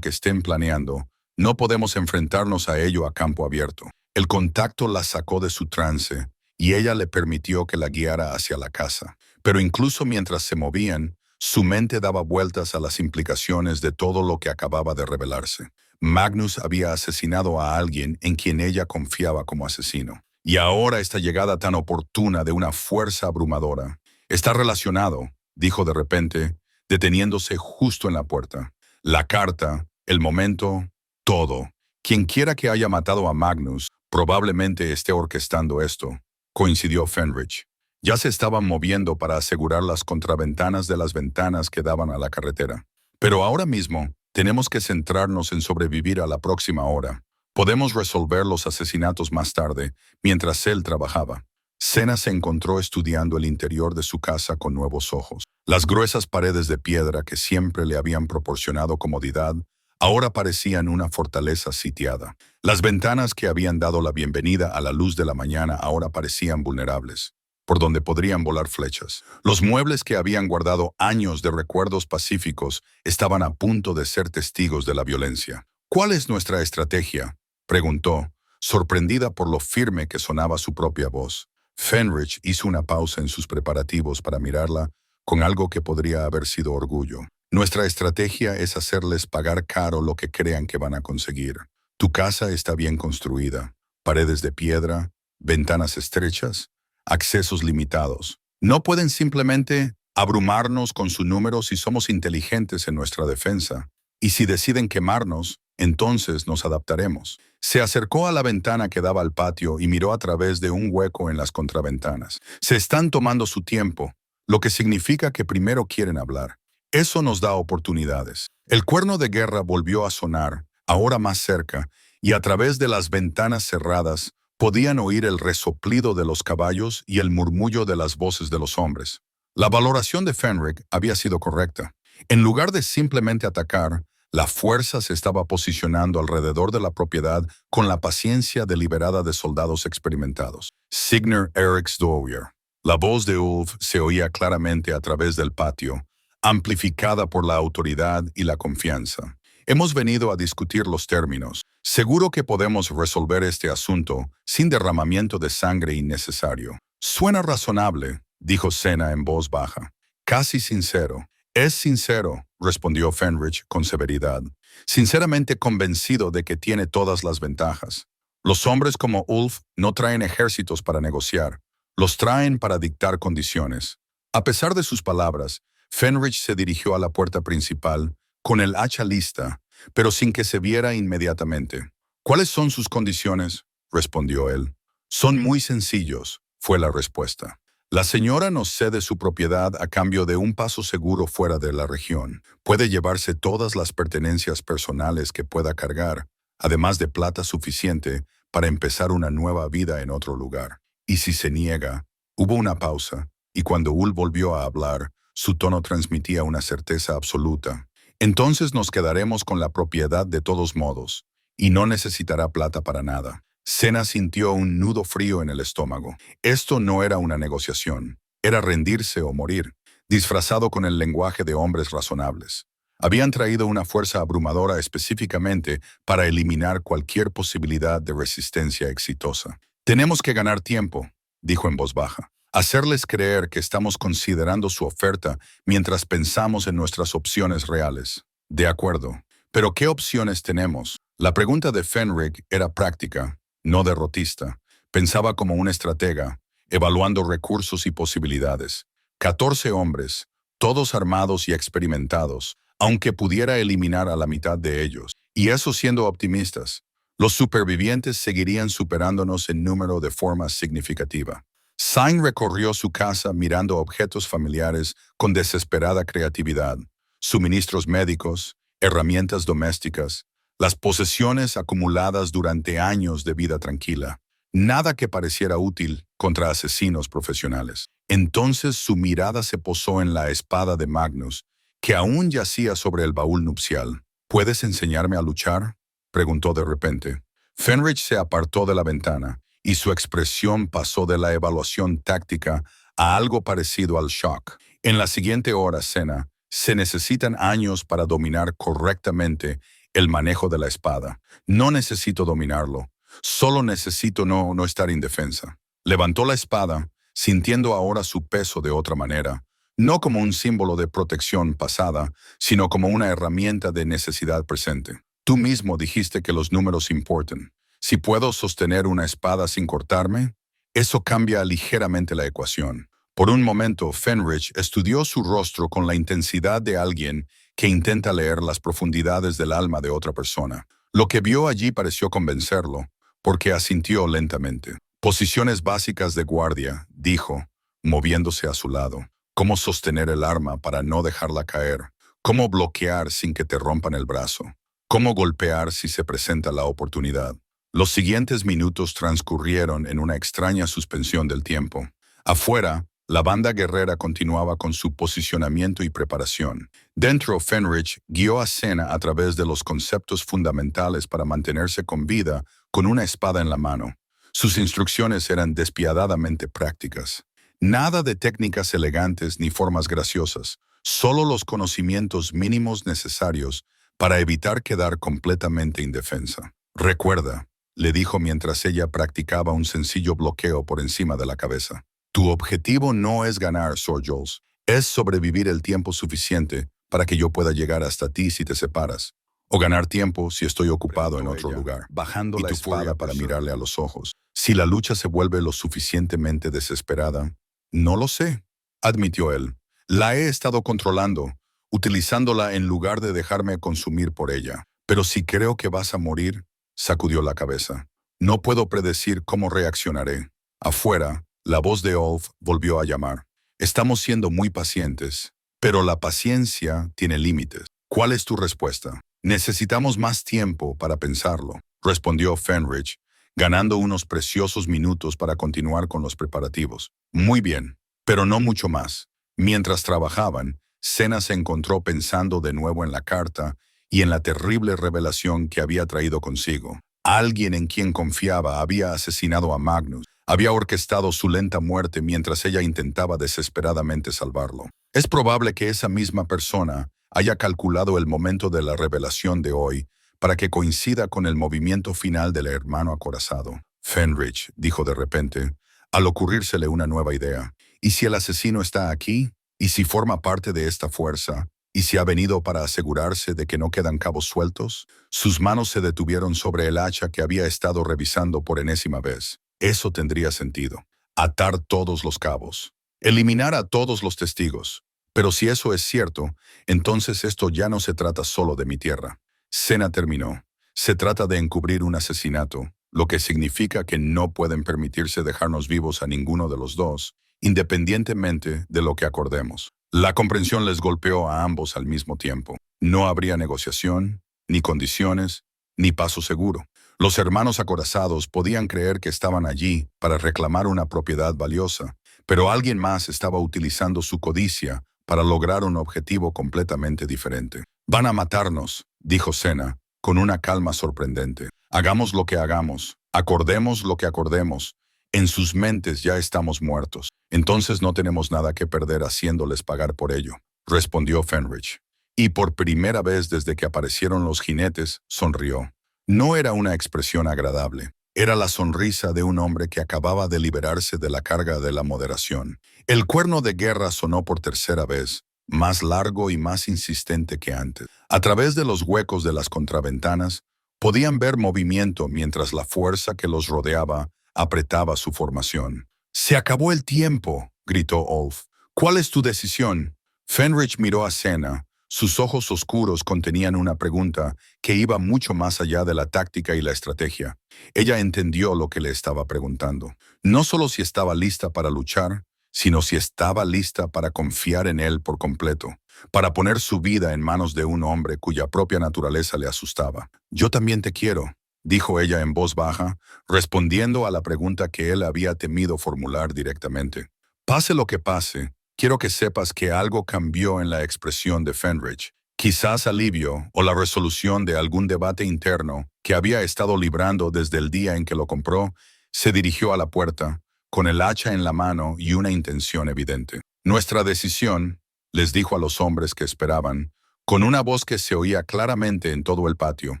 estén planeando. No podemos enfrentarnos a ello a campo abierto. El contacto la sacó de su trance y ella le permitió que la guiara hacia la casa. Pero incluso mientras se movían, su mente daba vueltas a las implicaciones de todo lo que acababa de revelarse. Magnus había asesinado a alguien en quien ella confiaba como asesino. Y ahora esta llegada tan oportuna de una fuerza abrumadora está relacionado, dijo de repente, deteniéndose justo en la puerta. La carta, el momento, todo. Quienquiera que haya matado a Magnus probablemente esté orquestando esto, coincidió Fenric. Ya se estaban moviendo para asegurar las contraventanas de las ventanas que daban a la carretera. Pero ahora mismo tenemos que centrarnos en sobrevivir a la próxima hora. Podemos resolver los asesinatos más tarde, mientras él trabajaba. Senna se encontró estudiando el interior de su casa con nuevos ojos. Las gruesas paredes de piedra que siempre le habían proporcionado comodidad ahora parecían una fortaleza sitiada. Las ventanas que habían dado la bienvenida a la luz de la mañana ahora parecían vulnerables, por donde podrían volar flechas. Los muebles que habían guardado años de recuerdos pacíficos estaban a punto de ser testigos de la violencia. ¿Cuál es nuestra estrategia?, preguntó, sorprendida por lo firme que sonaba su propia voz. Fenric hizo una pausa en sus preparativos para mirarla con algo que podría haber sido orgullo. Nuestra estrategia es hacerles pagar caro lo que crean que van a conseguir. Tu casa está bien construida, paredes de piedra, ventanas estrechas, accesos limitados. No pueden simplemente abrumarnos con su número si somos inteligentes en nuestra defensa. Y si deciden quemarnos, entonces nos adaptaremos. Se acercó a la ventana que daba al patio y miró a través de un hueco en las contraventanas. Se están tomando su tiempo, lo que significa que primero quieren hablar. Eso nos da oportunidades. El cuerno de guerra volvió a sonar, ahora más cerca, y a través de las ventanas cerradas podían oír el resoplido de los caballos y el murmullo de las voces de los hombres. La valoración de Fenric había sido correcta. En lugar de simplemente atacar, la fuerza se estaba posicionando alrededor de la propiedad con la paciencia deliberada de soldados experimentados. Signer Eriksdoyer. La voz de Ulf se oía claramente a través del patio, amplificada por la autoridad y la confianza. Hemos venido a discutir los términos. Seguro que podemos resolver este asunto sin derramamiento de sangre innecesario. Suena razonable, dijo Senna en voz baja. Casi sincero. Es sincero, respondió Fenrich con severidad. Sinceramente convencido de que tiene todas las ventajas. Los hombres como Ulf no traen ejércitos para negociar. Los traen para dictar condiciones. A pesar de sus palabras, Fenrich se dirigió a la puerta principal, con el hacha lista, pero sin que se viera inmediatamente. ¿Cuáles son sus condiciones?, respondió él. Son muy sencillos, fue la respuesta. La señora nos cede su propiedad a cambio de un paso seguro fuera de la región. Puede llevarse todas las pertenencias personales que pueda cargar, además de plata suficiente para empezar una nueva vida en otro lugar. Y si se niega, hubo una pausa, y cuando Ulf volvió a hablar, su tono transmitía una certeza absoluta. Entonces nos quedaremos con la propiedad de todos modos, y no necesitará plata para nada. Senna sintió un nudo frío en el estómago. Esto no era una negociación, era rendirse o morir, disfrazado con el lenguaje de hombres razonables. Habían traído una fuerza abrumadora específicamente para eliminar cualquier posibilidad de resistencia exitosa. Tenemos que ganar tiempo, dijo en voz baja. Hacerles creer que estamos considerando su oferta mientras pensamos en nuestras opciones reales. De acuerdo. ¿Pero qué opciones tenemos? La pregunta de Fenric era práctica, no derrotista. Pensaba como un estratega, evaluando recursos y posibilidades. 14 hombres, todos armados y experimentados, aunque pudiera eliminar a la mitad de ellos. Y eso siendo optimistas. Los supervivientes seguirían superándonos en número de forma significativa. Sain recorrió su casa mirando objetos familiares con desesperada creatividad, suministros médicos, herramientas domésticas, las posesiones acumuladas durante años de vida tranquila. Nada que pareciera útil contra asesinos profesionales. Entonces su mirada se posó en la espada de Magnus, que aún yacía sobre el baúl nupcial. ¿Puedes enseñarme a luchar?, preguntó de repente. Fenrich se apartó de la ventana, y su expresión pasó de la evaluación táctica a algo parecido al shock. En la siguiente hora, Senna, se necesitan años para dominar correctamente el manejo de la espada. No necesito dominarlo, solo necesito no estar indefensa. Levantó la espada, sintiendo ahora su peso de otra manera, no como un símbolo de protección pasada, sino como una herramienta de necesidad presente. Tú mismo dijiste que los números importan. Si puedo sostener una espada sin cortarme, eso cambia ligeramente la ecuación. Por un momento, Fenrich estudió su rostro con la intensidad de alguien que intenta leer las profundidades del alma de otra persona. Lo que vio allí pareció convencerlo, porque asintió lentamente. Posiciones básicas de guardia, dijo, moviéndose a su lado. Cómo sostener el arma para no dejarla caer. Cómo bloquear sin que te rompan el brazo. Cómo golpear si se presenta la oportunidad. Los siguientes minutos transcurrieron en una extraña suspensión del tiempo. Afuera, la banda guerrera continuaba con su posicionamiento y preparación. Dentro, Fenrich guió a Senna a través de los conceptos fundamentales para mantenerse con vida con una espada en la mano. Sus instrucciones eran despiadadamente prácticas. Nada de técnicas elegantes ni formas graciosas, solo los conocimientos mínimos necesarios para evitar quedar completamente indefensa. Recuerda, le dijo mientras ella practicaba un sencillo bloqueo por encima de la cabeza. Tu objetivo no es ganar, Sir Jules. Es sobrevivir el tiempo suficiente para que yo pueda llegar hasta ti si te separas. O ganar tiempo si estoy ocupado en otro lugar. Bajando la espada para mirarle a los ojos. Si la lucha se vuelve lo suficientemente desesperada, no lo sé, admitió él. La he estado controlando, utilizándola en lugar de dejarme consumir por ella. Pero si creo que vas a morir, sacudió la cabeza. No puedo predecir cómo reaccionaré. Afuera, la voz de Ulf volvió a llamar. Estamos siendo muy pacientes, pero la paciencia tiene límites. ¿Cuál es tu respuesta? Necesitamos más tiempo para pensarlo, respondió Fenrich, ganando unos preciosos minutos para continuar con los preparativos. Muy bien, pero no mucho más. Mientras trabajaban, Senna se encontró pensando de nuevo en la carta y en la terrible revelación que había traído consigo. Alguien en quien confiaba había asesinado a Magnus, había orquestado su lenta muerte mientras ella intentaba desesperadamente salvarlo. Es probable que esa misma persona haya calculado el momento de la revelación de hoy para que coincida con el movimiento final del hermano acorazado. Fenrich dijo de repente, al ocurrírsele una nueva idea. ¿Y si el asesino está aquí? ¿Y si forma parte de esta fuerza? ¿Y si ha venido para asegurarse de que no quedan cabos sueltos? Sus manos se detuvieron sobre el hacha que había estado revisando por enésima vez. Eso tendría sentido. Atar todos los cabos. Eliminar a todos los testigos. Pero si eso es cierto, entonces esto ya no se trata solo de mi tierra. Senna terminó. Se trata de encubrir un asesinato, lo que significa que no pueden permitirse dejarnos vivos a ninguno de los dos, independientemente de lo que acordemos. La comprensión les golpeó a ambos al mismo tiempo. No habría negociación, ni condiciones, ni paso seguro. Los hermanos acorazados podían creer que estaban allí para reclamar una propiedad valiosa, pero alguien más estaba utilizando su codicia para lograr un objetivo completamente diferente. Van a matarnos, dijo Senna, con una calma sorprendente. Hagamos lo que hagamos, acordemos lo que acordemos. En sus mentes ya estamos muertos. Entonces no tenemos nada que perder haciéndoles pagar por ello, respondió Fenrich. Y por primera vez desde que aparecieron los jinetes, sonrió. No era una expresión agradable. Era la sonrisa de un hombre que acababa de liberarse de la carga de la moderación. El cuerno de guerra sonó por tercera vez, más largo y más insistente que antes. A través de los huecos de las contraventanas, podían ver movimiento mientras la fuerza que los rodeaba apretaba su formación. «¡Se acabó el tiempo!», gritó Ulf. «¿Cuál es tu decisión?». Fenrich miró a Senna. Sus ojos oscuros contenían una pregunta que iba mucho más allá de la táctica y la estrategia. Ella entendió lo que le estaba preguntando. No solo si estaba lista para luchar, sino si estaba lista para confiar en él por completo, para poner su vida en manos de un hombre cuya propia naturaleza le asustaba. «Yo también te quiero», dijo ella en voz baja, respondiendo a la pregunta que él había temido formular directamente. «Pase lo que pase, quiero que sepas que algo cambió en la expresión de Fenrich. Quizás alivio o la resolución de algún debate interno que había estado librando desde el día en que lo compró, se dirigió a la puerta, con el hacha en la mano y una intención evidente. «Nuestra decisión», les dijo a los hombres que esperaban, con una voz que se oía claramente en todo el patio,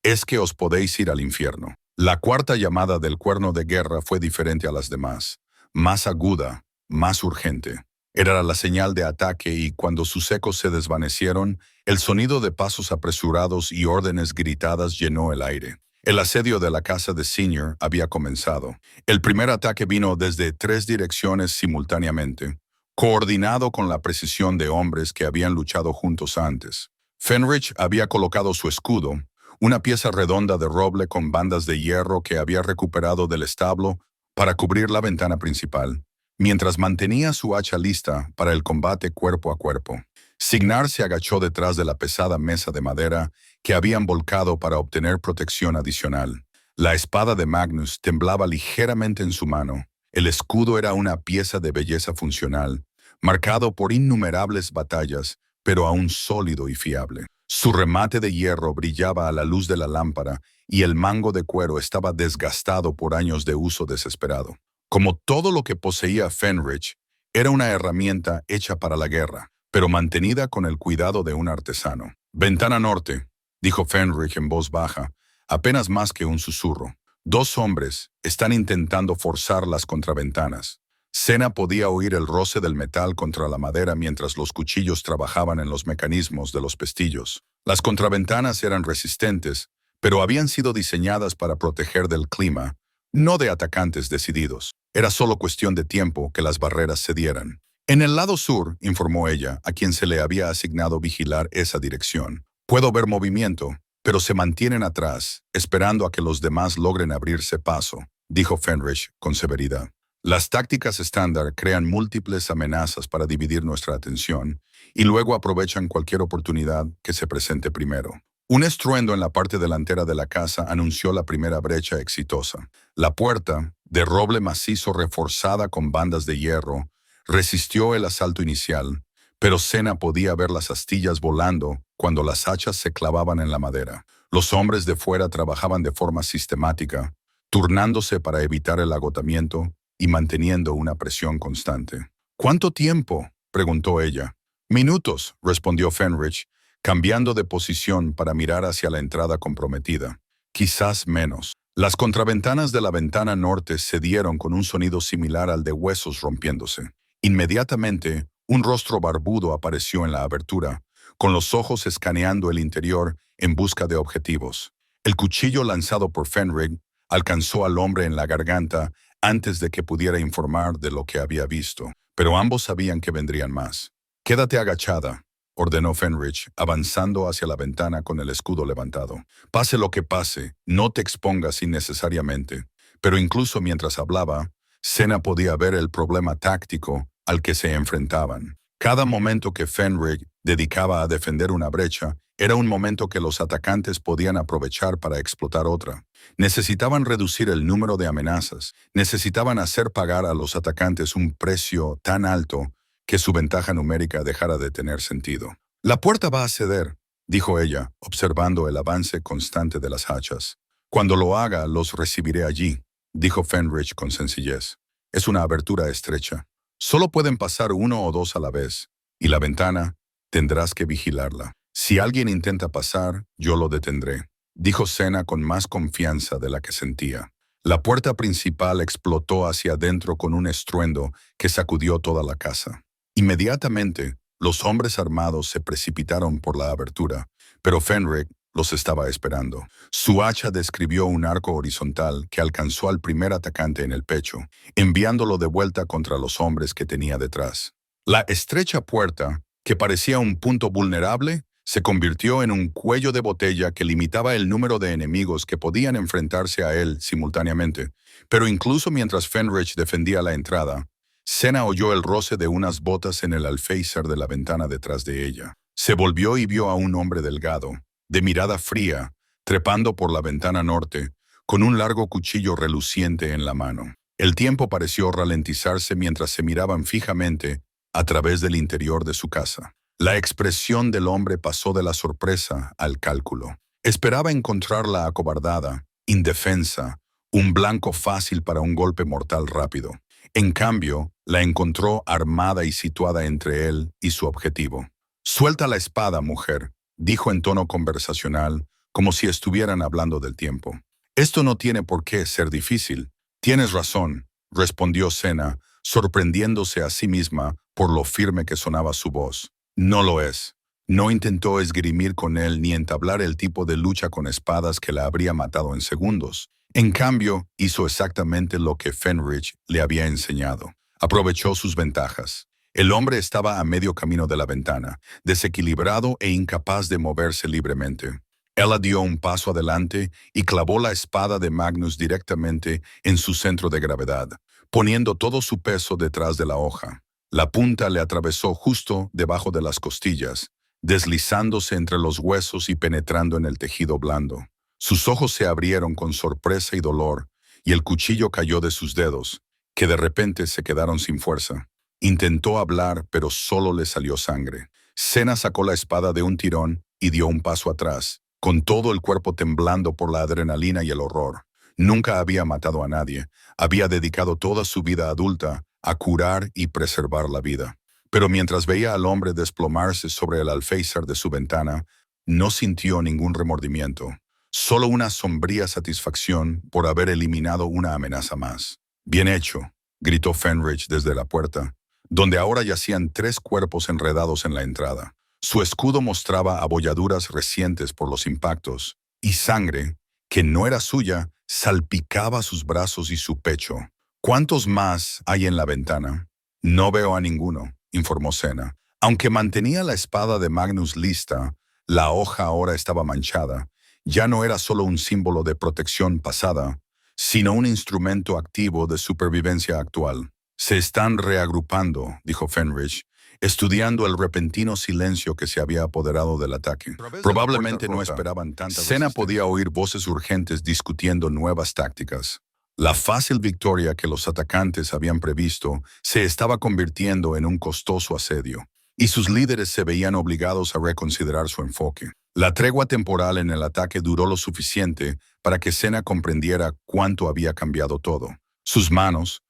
«es que os podéis ir al infierno». La cuarta llamada del cuerno de guerra fue diferente a las demás, más aguda, más urgente. Era la señal de ataque y cuando sus ecos se desvanecieron, el sonido de pasos apresurados y órdenes gritadas llenó el aire. El asedio de la casa de Senior había comenzado. El primer ataque vino desde 3 direcciones simultáneamente, coordinado con la precisión de hombres que habían luchado juntos antes. Fenrich había colocado su escudo, una pieza redonda de roble con bandas de hierro que había recuperado del establo para cubrir la ventana principal, mientras mantenía su hacha lista para el combate cuerpo a cuerpo. Signar se agachó detrás de la pesada mesa de madera que habían volcado para obtener protección adicional. La espada de Magnus temblaba ligeramente en su mano. El escudo era una pieza de belleza funcional, marcado por innumerables batallas, pero aún sólido y fiable. Su remate de hierro brillaba a la luz de la lámpara y el mango de cuero estaba desgastado por años de uso desesperado. Como todo lo que poseía Fenrich, era una herramienta hecha para la guerra, pero mantenida con el cuidado de un artesano. «Ventana norte», dijo Fenrich en voz baja, apenas más que un susurro. 2 hombres están intentando forzar las contraventanas. Senna podía oír el roce del metal contra la madera mientras los cuchillos trabajaban en los mecanismos de los pestillos. Las contraventanas eran resistentes, pero habían sido diseñadas para proteger del clima, no de atacantes decididos. Era solo cuestión de tiempo que las barreras cedieran. «En el lado sur», informó ella, a quien se le había asignado vigilar esa dirección. «Puedo ver movimiento, pero se mantienen atrás, esperando a que los demás logren abrirse paso», dijo Fenrich con severidad. «Las tácticas estándar crean múltiples amenazas para dividir nuestra atención y luego aprovechan cualquier oportunidad que se presente primero. Un estruendo en la parte delantera de la casa anunció la primera brecha exitosa. La puerta, de roble macizo reforzada con bandas de hierro, resistió el asalto inicial, pero Sena podía ver las astillas volando cuando las hachas se clavaban en la madera. Los hombres de fuera trabajaban de forma sistemática, turnándose para evitar el agotamiento y manteniendo una presión constante. ¿Cuánto tiempo?, preguntó ella. Minutos, respondió Fenrich, cambiando de posición para mirar hacia la entrada comprometida. Quizás menos. Las contraventanas de la ventana norte cedieron con un sonido similar al de huesos rompiéndose. Inmediatamente, un rostro barbudo apareció en la abertura, con los ojos escaneando el interior en busca de objetivos. El cuchillo lanzado por Fenrich alcanzó al hombre en la garganta antes de que pudiera informar de lo que había visto, pero ambos sabían que vendrían más. «Quédate agachada», ordenó Fenrich, avanzando hacia la ventana con el escudo levantado. «Pase lo que pase, no te expongas innecesariamente». Pero incluso mientras hablaba, Sena podía ver el problema táctico al que se enfrentaban. Cada momento que Fenrich dedicaba a defender una brecha era un momento que los atacantes podían aprovechar para explotar otra. Necesitaban reducir el número de amenazas, necesitaban hacer pagar a los atacantes un precio tan alto que su ventaja numérica dejara de tener sentido. «La puerta va a ceder», dijo ella, observando el avance constante de las hachas. «Cuando lo haga, los recibiré allí», dijo Fenrich con sencillez. «Es una abertura estrecha. Solo pueden pasar uno o dos a la vez, y la ventana tendrás que vigilarla. Si alguien intenta pasar, yo lo detendré», dijo Sena con más confianza de la que sentía. La puerta principal explotó hacia adentro con un estruendo que sacudió toda la casa. Inmediatamente, los hombres armados se precipitaron por la abertura, pero Fenrich los estaba esperando. Su hacha describió un arco horizontal que alcanzó al primer atacante en el pecho, enviándolo de vuelta contra los hombres que tenía detrás. La estrecha puerta, que parecía un punto vulnerable, se convirtió en un cuello de botella que limitaba el número de enemigos que podían enfrentarse a él simultáneamente. Pero incluso mientras Fenrich defendía la entrada, Sena oyó el roce de unas botas en el alféizar de la ventana detrás de ella. Se volvió y vio a un hombre delgado, de mirada fría, trepando por la ventana norte, con un largo cuchillo reluciente en la mano. El tiempo pareció ralentizarse mientras se miraban fijamente a través del interior de su casa. La expresión del hombre pasó de la sorpresa al cálculo. Esperaba encontrarla acobardada, indefensa, un blanco fácil para un golpe mortal rápido. En cambio, la encontró armada y situada entre él y su objetivo. «Suelta la espada, mujer», dijo en tono conversacional, como si estuvieran hablando del tiempo. «Esto no tiene por qué ser difícil». «Tienes razón», respondió Sena, sorprendiéndose a sí misma por lo firme que sonaba su voz. «No lo es». No intentó esgrimir con él ni entablar el tipo de lucha con espadas que la habría matado en segundos. En cambio, hizo exactamente lo que Fenrich le había enseñado. Aprovechó sus ventajas. El hombre estaba a medio camino de la ventana, desequilibrado e incapaz de moverse libremente. Ella dio un paso adelante y clavó la espada de Magnus directamente en su centro de gravedad, poniendo todo su peso detrás de la hoja. La punta le atravesó justo debajo de las costillas, deslizándose entre los huesos y penetrando en el tejido blando. Sus ojos se abrieron con sorpresa y dolor, y el cuchillo cayó de sus dedos, que de repente se quedaron sin fuerza. Intentó hablar, pero solo le salió sangre. Sena sacó la espada de un tirón y dio un paso atrás, con todo el cuerpo temblando por la adrenalina y el horror. Nunca había matado a nadie, había dedicado toda su vida adulta a curar y preservar la vida. Pero mientras veía al hombre desplomarse sobre el alféizar de su ventana, no sintió ningún remordimiento. Solo una sombría satisfacción por haber eliminado una amenaza más. «Bien hecho», gritó Fenrich desde la puerta, donde ahora yacían 3 cuerpos enredados en la entrada. Su escudo mostraba abolladuras recientes por los impactos, y sangre, que no era suya, salpicaba sus brazos y su pecho. «¿Cuántos más hay en la ventana?» «No veo a ninguno», informó Sena. Aunque mantenía la espada de Magnus lista, la hoja ahora estaba manchada. Ya no era solo un símbolo de protección pasada, sino un instrumento activo de supervivencia actual. «Se están reagrupando», dijo Fenrich, estudiando el repentino silencio que se había apoderado del ataque. Probablemente no esperaban tanta Cena podía oír voces urgentes discutiendo nuevas tácticas. La fácil victoria que los atacantes habían previsto se estaba convirtiendo en un costoso asedio, y sus líderes se veían obligados a reconsiderar su enfoque. La tregua temporal en el ataque duró lo suficiente para que Cena comprendiera cuánto había cambiado todo. Sus manos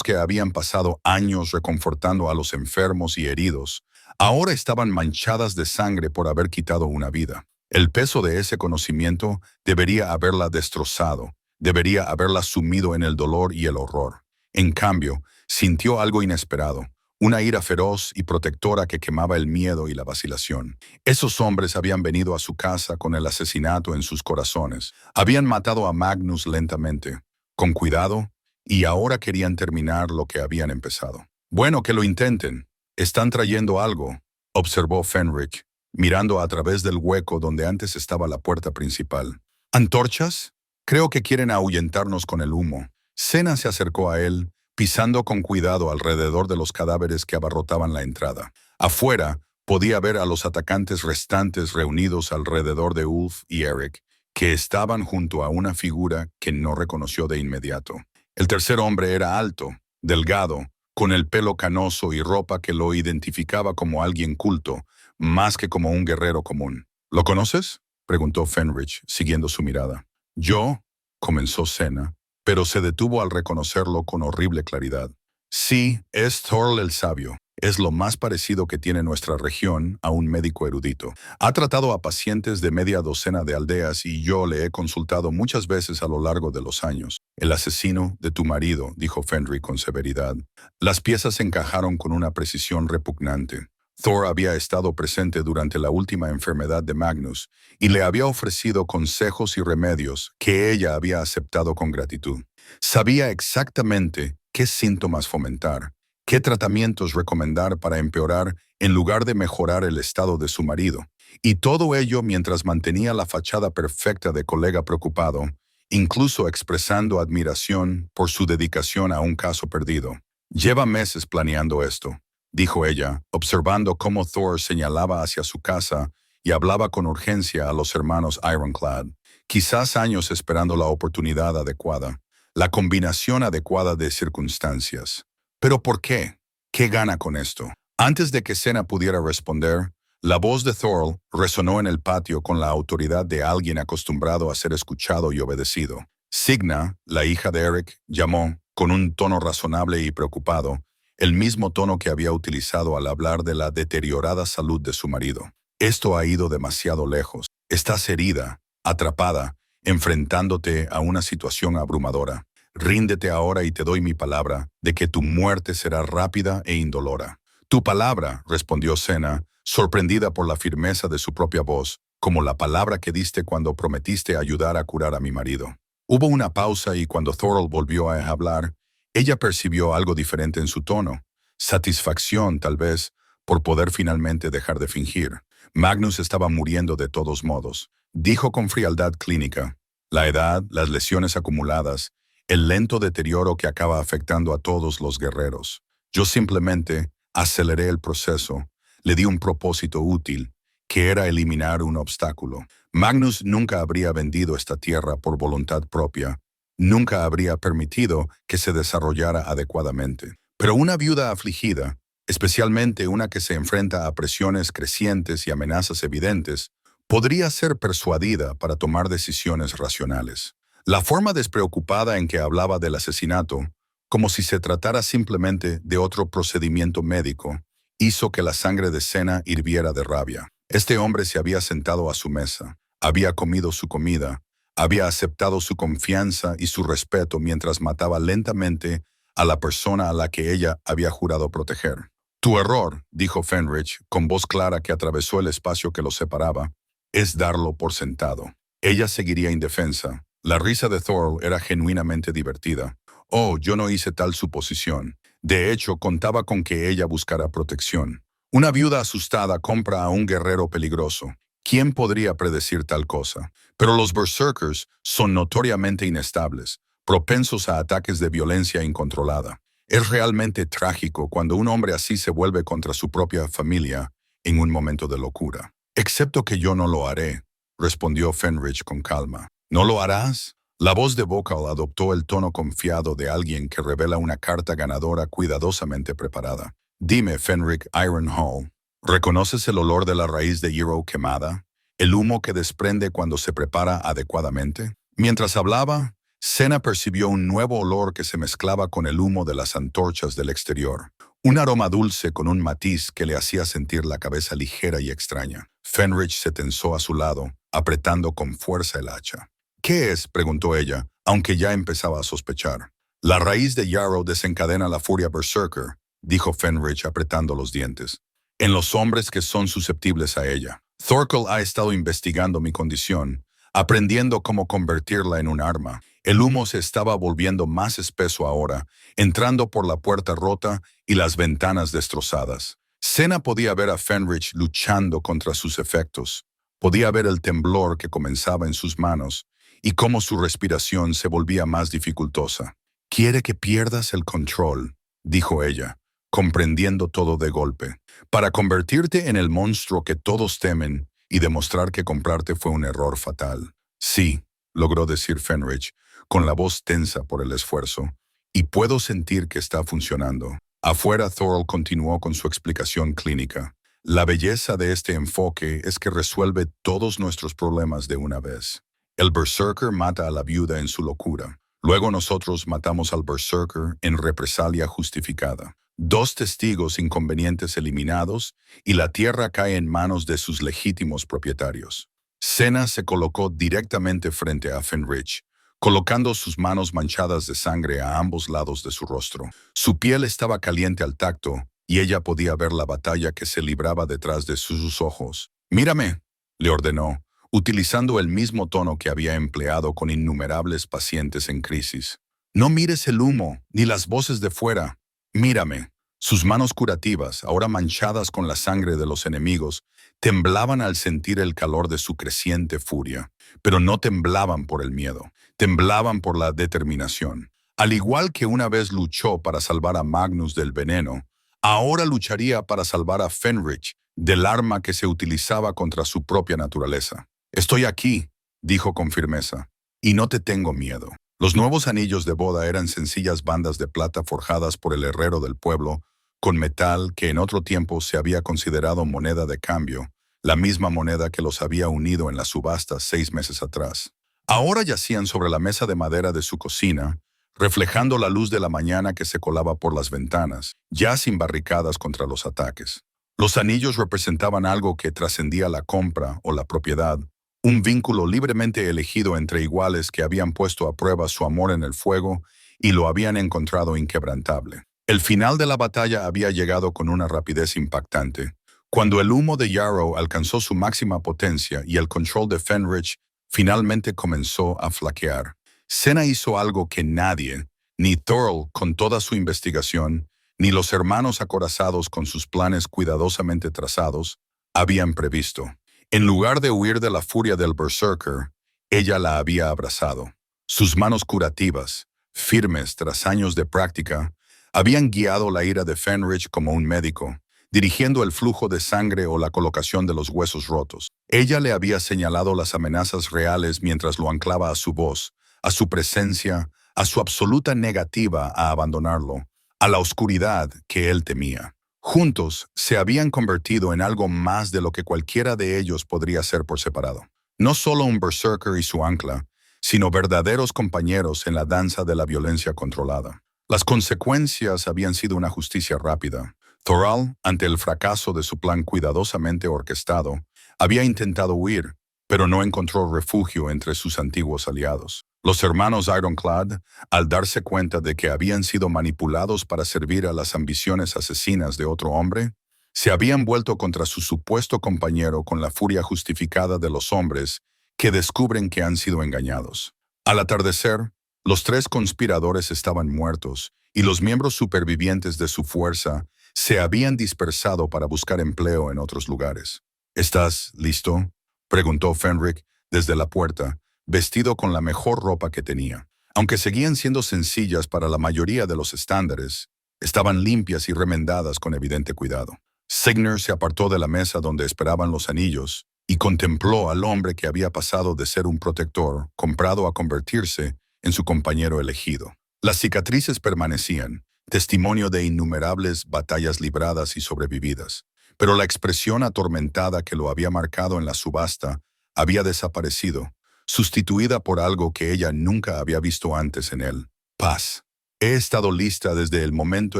que habían pasado años reconfortando a los enfermos y heridos, ahora estaban manchadas de sangre por haber quitado una vida. El peso de ese conocimiento debería haberla destrozado, debería haberla sumido en el dolor y el horror. En cambio, sintió algo inesperado, una ira feroz y protectora que quemaba el miedo y la vacilación. Esos hombres habían venido a su casa con el asesinato en sus corazones. Habían matado a Magnus lentamente, con cuidado, y ahora querían terminar lo que habían empezado. Bueno, que lo intenten. Están trayendo algo, observó Fenric, mirando a través del hueco donde antes estaba la puerta principal. ¿Antorchas? Creo que quieren ahuyentarnos con el humo. Cena se acercó a él, pisando con cuidado alrededor de los cadáveres que abarrotaban la entrada. Afuera, podía ver a los atacantes restantes reunidos alrededor de Ulf y Eric, que estaban junto a una figura que no reconoció de inmediato. El tercer hombre era alto, delgado, con el pelo canoso y ropa que lo identificaba como alguien culto, más que como un guerrero común. ¿Lo conoces?, preguntó Fenrich, siguiendo su mirada. Yo, comenzó Cena, pero se detuvo al reconocerlo con horrible claridad. Sí, es Thorl el Sabio. Es lo más parecido que tiene nuestra región a un médico erudito. Ha tratado a pacientes de media docena de aldeas y yo le he consultado muchas veces a lo largo de los años. El asesino de tu marido, dijo Fenrir con severidad. Las piezas encajaron con una precisión repugnante. Thor había estado presente durante la última enfermedad de Magnus y le había ofrecido consejos y remedios que ella había aceptado con gratitud. Sabía exactamente qué síntomas fomentar, qué tratamientos recomendar para empeorar en lugar de mejorar el estado de su marido. Y todo ello mientras mantenía la fachada perfecta de colega preocupado, incluso expresando admiración por su dedicación a un caso perdido. Lleva meses planeando esto, dijo ella, observando cómo Thor señalaba hacia su casa y hablaba con urgencia a los hermanos Ironclad, quizás años esperando la oportunidad adecuada, la combinación adecuada de circunstancias. ¿Pero por qué? ¿Qué gana con esto? Antes de que Cena pudiera responder, la voz de Thor resonó en el patio con la autoridad de alguien acostumbrado a ser escuchado y obedecido. Signa, la hija de Eric, llamó, con un tono razonable y preocupado, el mismo tono que había utilizado al hablar de la deteriorada salud de su marido. Esto ha ido demasiado lejos. Estás herida, atrapada, enfrentándote a una situación abrumadora. Ríndete ahora y te doy mi palabra de que tu muerte será rápida e indolora. Tu palabra, respondió Cena, sorprendida por la firmeza de su propia voz, como la palabra que diste cuando prometiste ayudar a curar a mi marido. Hubo una pausa y cuando Thorl volvió a hablar, ella percibió algo diferente en su tono. Satisfacción, tal vez, por poder finalmente dejar de fingir. Magnus estaba muriendo de todos modos, dijo con frialdad clínica. La edad, las lesiones acumuladas, el lento deterioro que acaba afectando a todos los guerreros. Yo simplemente aceleré el proceso, le di un propósito útil, que era eliminar un obstáculo. Magnus nunca habría vendido esta tierra por voluntad propia, nunca habría permitido que se desarrollara adecuadamente. Pero una viuda afligida, especialmente una que se enfrenta a presiones crecientes y amenazas evidentes, podría ser persuadida para tomar decisiones racionales. La forma despreocupada en que hablaba del asesinato, como si se tratara simplemente de otro procedimiento médico, hizo que la sangre de Cena hirviera de rabia. Este hombre se había sentado a su mesa, había comido su comida, había aceptado su confianza y su respeto mientras mataba lentamente a la persona a la que ella había jurado proteger. Tu error, dijo Fenrich, con voz clara que atravesó el espacio que los separaba, es darlo por sentado. Ella seguiría indefensa. La risa de Thor era genuinamente divertida. Oh, yo no hice tal suposición. De hecho, contaba con que ella buscara protección. Una viuda asustada compra a un guerrero peligroso. ¿Quién podría predecir tal cosa? Pero los berserkers son notoriamente inestables, propensos a ataques de violencia incontrolada. Es realmente trágico cuando un hombre así se vuelve contra su propia familia en un momento de locura. Excepto que yo no lo haré, respondió Fenrich con calma. ¿No lo harás? La voz de Vocal adoptó el tono confiado de alguien que revela una carta ganadora cuidadosamente preparada. Dime, Fenric Ironhall, ¿reconoces el olor de la raíz de hierro quemada? ¿El humo que desprende cuando se prepara adecuadamente? Mientras hablaba, Senna percibió un nuevo olor que se mezclaba con el humo de las antorchas del exterior. Un aroma dulce con un matiz que le hacía sentir la cabeza ligera y extraña. Fenrich se tensó a su lado, apretando con fuerza el hacha. ¿Qué es?, preguntó ella, aunque ya empezaba a sospechar. La raíz de Yarrow desencadena la furia berserker, dijo Fenrich apretando los dientes, en los hombres que son susceptibles a ella. Thorkel ha estado investigando mi condición, aprendiendo cómo convertirla en un arma. El humo se estaba volviendo más espeso ahora, entrando por la puerta rota y las ventanas destrozadas. Senna podía ver a Fenrich luchando contra sus efectos. Podía ver el temblor que comenzaba en sus manos y cómo su respiración se volvía más dificultosa. «Quiere que pierdas el control», dijo ella, comprendiendo todo de golpe, «para convertirte en el monstruo que todos temen y demostrar que comprarte fue un error fatal». «Sí», logró decir Fenrich, con la voz tensa por el esfuerzo, «y puedo sentir que está funcionando». Afuera, Thorl continuó con su explicación clínica. «La belleza de este enfoque es que resuelve todos nuestros problemas de una vez. El berserker mata a la viuda en su locura. Luego nosotros matamos al berserker en represalia justificada. 2 testigos inconvenientes eliminados y la tierra cae en manos de sus legítimos propietarios». Senna se colocó directamente frente a Fenrich, colocando sus manos manchadas de sangre a ambos lados de su rostro. Su piel estaba caliente al tacto y ella podía ver la batalla que se libraba detrás de sus ojos. «Mírame», le ordenó, utilizando el mismo tono que había empleado con innumerables pacientes en crisis. «No mires el humo, ni las voces de fuera. Mírame». Sus manos curativas, ahora manchadas con la sangre de los enemigos, temblaban al sentir el calor de su creciente furia. Pero no temblaban por el miedo, temblaban por la determinación. Al igual que una vez luchó para salvar a Magnus del veneno, ahora lucharía para salvar a Fenrich del arma que se utilizaba contra su propia naturaleza. «Estoy aquí», dijo con firmeza, «y no te tengo miedo». Los nuevos anillos de boda eran sencillas bandas de plata forjadas por el herrero del pueblo, con metal que en otro tiempo se había considerado moneda de cambio, la misma moneda que los había unido en la subasta 6 meses atrás. Ahora yacían sobre la mesa de madera de su cocina, reflejando la luz de la mañana que se colaba por las ventanas, ya sin barricadas contra los ataques. Los anillos representaban algo que trascendía la compra o la propiedad, un vínculo libremente elegido entre iguales que habían puesto a prueba su amor en el fuego y lo habían encontrado inquebrantable. El final de la batalla había llegado con una rapidez impactante. Cuando el humo de Yarrow alcanzó su máxima potencia y el control de Fenrich finalmente comenzó a flaquear, Senna hizo algo que nadie, ni Thorl con toda su investigación, ni los hermanos acorazados con sus planes cuidadosamente trazados, habían previsto. En lugar de huir de la furia del berserker, ella la había abrazado. Sus manos curativas, firmes tras años de práctica, habían guiado la ira de Fenrich como un médico, dirigiendo el flujo de sangre o la colocación de los huesos rotos. Ella le había señalado las amenazas reales mientras lo anclaba a su voz, a su presencia, a su absoluta negativa a abandonarlo, a la oscuridad que él temía. Juntos se habían convertido en algo más de lo que cualquiera de ellos podría ser por separado. No solo un berserker y su ancla, sino verdaderos compañeros en la danza de la violencia controlada. Las consecuencias habían sido una justicia rápida. Thorall, ante el fracaso de su plan cuidadosamente orquestado, había intentado huir, pero no encontró refugio entre sus antiguos aliados. Los hermanos Ironclad, al darse cuenta de que habían sido manipulados para servir a las ambiciones asesinas de otro hombre, se habían vuelto contra su supuesto compañero con la furia justificada de los hombres que descubren que han sido engañados. Al atardecer, los 3 conspiradores estaban muertos y los miembros supervivientes de su fuerza se habían dispersado para buscar empleo en otros lugares. «¿Estás listo?», preguntó Fenric desde la puerta, vestido con la mejor ropa que tenía. Aunque seguían siendo sencillas para la mayoría de los estándares, Estaban limpias y remendadas con evidente cuidado. Signer se apartó de la mesa donde esperaban los anillos y contempló al hombre que había pasado de ser un protector comprado a convertirse en su compañero elegido. Las cicatrices permanecían, testimonio de innumerables batallas libradas y sobrevividas, pero la expresión atormentada que lo había marcado en la subasta había desaparecido, sustituida por algo que ella nunca había visto antes en él: paz. He estado lista desde el momento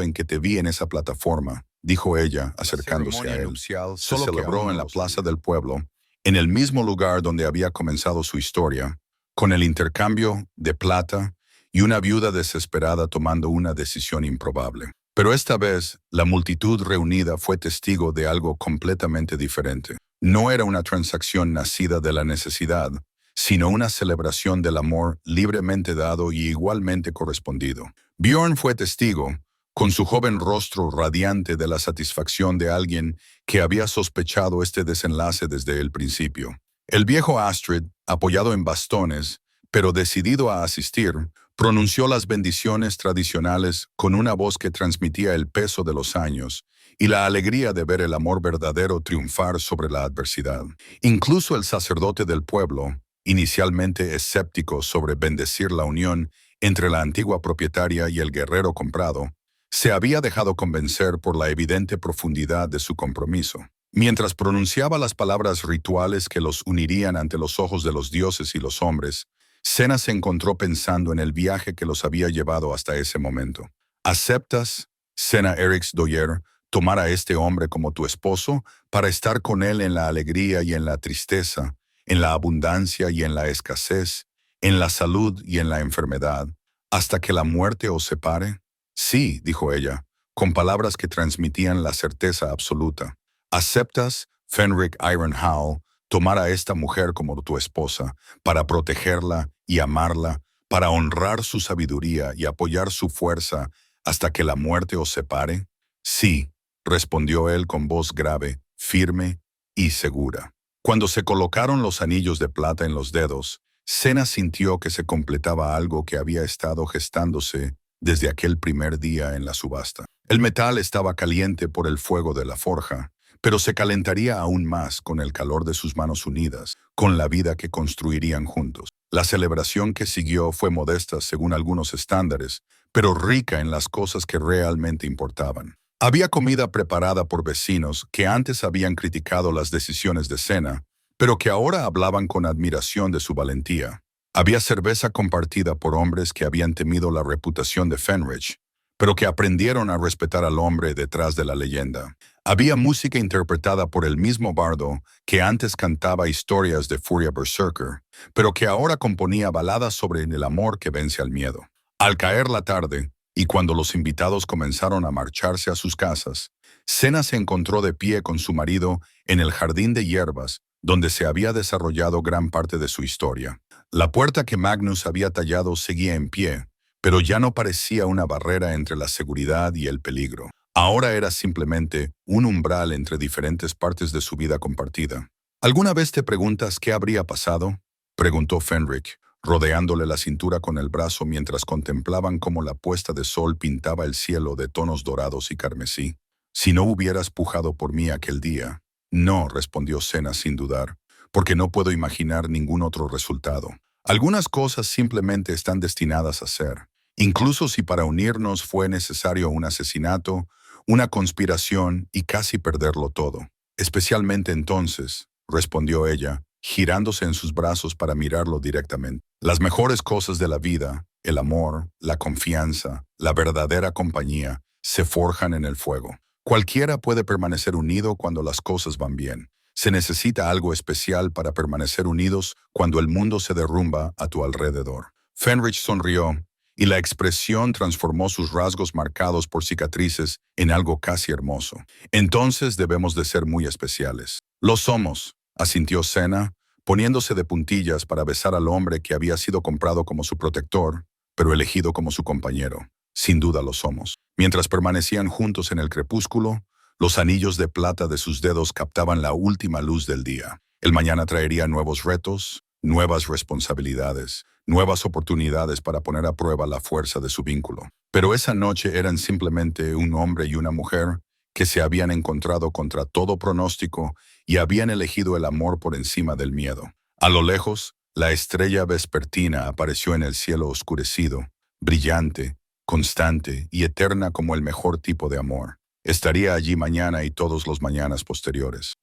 en que te vi en esa plataforma, dijo ella, acercándose a él. Se celebró en la plaza del pueblo, en el mismo lugar donde había comenzado su historia, con el intercambio de plata y una viuda desesperada tomando una decisión improbable. Pero esta vez, la multitud reunida fue testigo de algo completamente diferente. No era una transacción nacida de la necesidad, sino una celebración del amor libremente dado y igualmente correspondido. Bjorn fue testigo, con su joven rostro radiante, de la satisfacción de alguien que había sospechado este desenlace desde el principio. El viejo Astrid, apoyado en bastones, pero decidido a asistir, pronunció las bendiciones tradicionales con una voz que transmitía el peso de los años y la alegría de ver el amor verdadero triunfar sobre la adversidad. Incluso el sacerdote del pueblo, inicialmente escéptico sobre bendecir la unión entre la antigua propietaria y el guerrero comprado, se había dejado convencer por la evidente profundidad de su compromiso. Mientras pronunciaba las palabras rituales que los unirían ante los ojos de los dioses y los hombres, Senna se encontró pensando en el viaje que los había llevado hasta ese momento. ¿Aceptas, Senna Eriksdotter, tomar a este hombre como tu esposo para estar con él en la alegría y en la tristeza, en la abundancia y en la escasez, en la salud y en la enfermedad, hasta que la muerte os separe? Sí, dijo ella, con palabras que transmitían la certeza absoluta. ¿Aceptas, Fenric Ironhowl, tomar a esta mujer como tu esposa, para protegerla y amarla, para honrar su sabiduría y apoyar su fuerza hasta que la muerte os separe? Sí, respondió él con voz grave, firme y segura. Cuando se colocaron los anillos de plata en los dedos, Senna sintió que se completaba algo que había estado gestándose desde aquel primer día en la subasta. El metal estaba caliente por el fuego de la forja, pero se calentaría aún más con el calor de sus manos unidas, con la vida que construirían juntos. La celebración que siguió fue modesta según algunos estándares, pero rica en las cosas que realmente importaban. Había comida preparada por vecinos que antes habían criticado las decisiones de Senna, pero que ahora hablaban con admiración de su valentía. Había cerveza compartida por hombres que habían temido la reputación de Fenrich, pero que aprendieron a respetar al hombre detrás de la leyenda. Había música interpretada por el mismo bardo que antes cantaba historias de furia berserker, pero que ahora componía baladas sobre el amor que vence al miedo. Al caer la tarde, y cuando los invitados comenzaron a marcharse a sus casas, Senna se encontró de pie con su marido en el jardín de hierbas, donde se había desarrollado gran parte de su historia. La puerta que Magnus había tallado seguía en pie, pero ya no parecía una barrera entre la seguridad y el peligro. Ahora era simplemente un umbral entre diferentes partes de su vida compartida. ¿Alguna vez te preguntas qué habría pasado?, preguntó Fenric, rodeándole la cintura con el brazo mientras contemplaban cómo la puesta de sol pintaba el cielo de tonos dorados y carmesí. Si no hubieras pujado por mí aquel día. No, respondió Senna sin dudar, porque no puedo imaginar ningún otro resultado. Algunas cosas simplemente están destinadas a ser, incluso si para unirnos fue necesario un asesinato, una conspiración y casi perderlo todo. Especialmente entonces, respondió ella, girándose en sus brazos para mirarlo directamente. Las mejores cosas de la vida, el amor, la confianza, la verdadera compañía, se forjan en el fuego. Cualquiera puede permanecer unido cuando las cosas van bien. Se necesita algo especial para permanecer unidos cuando el mundo se derrumba a tu alrededor. Fenrich sonrió, y la expresión transformó sus rasgos marcados por cicatrices en algo casi hermoso. Entonces debemos de ser muy especiales. Lo somos, asintió Senna, poniéndose de puntillas para besar al hombre que había sido comprado como su protector, pero elegido como su compañero. Sin duda lo somos. Mientras permanecían juntos en el crepúsculo, los anillos de plata de sus dedos captaban la última luz del día. El mañana traería nuevos retos, nuevas responsabilidades, nuevas oportunidades para poner a prueba la fuerza de su vínculo. Pero esa noche eran simplemente un hombre y una mujer que se habían encontrado contra todo pronóstico y habían elegido el amor por encima del miedo. A lo lejos, la estrella vespertina apareció en el cielo oscurecido, brillante, constante y eterna como el mejor tipo de amor. Estaría allí mañana y todos los mañanas posteriores.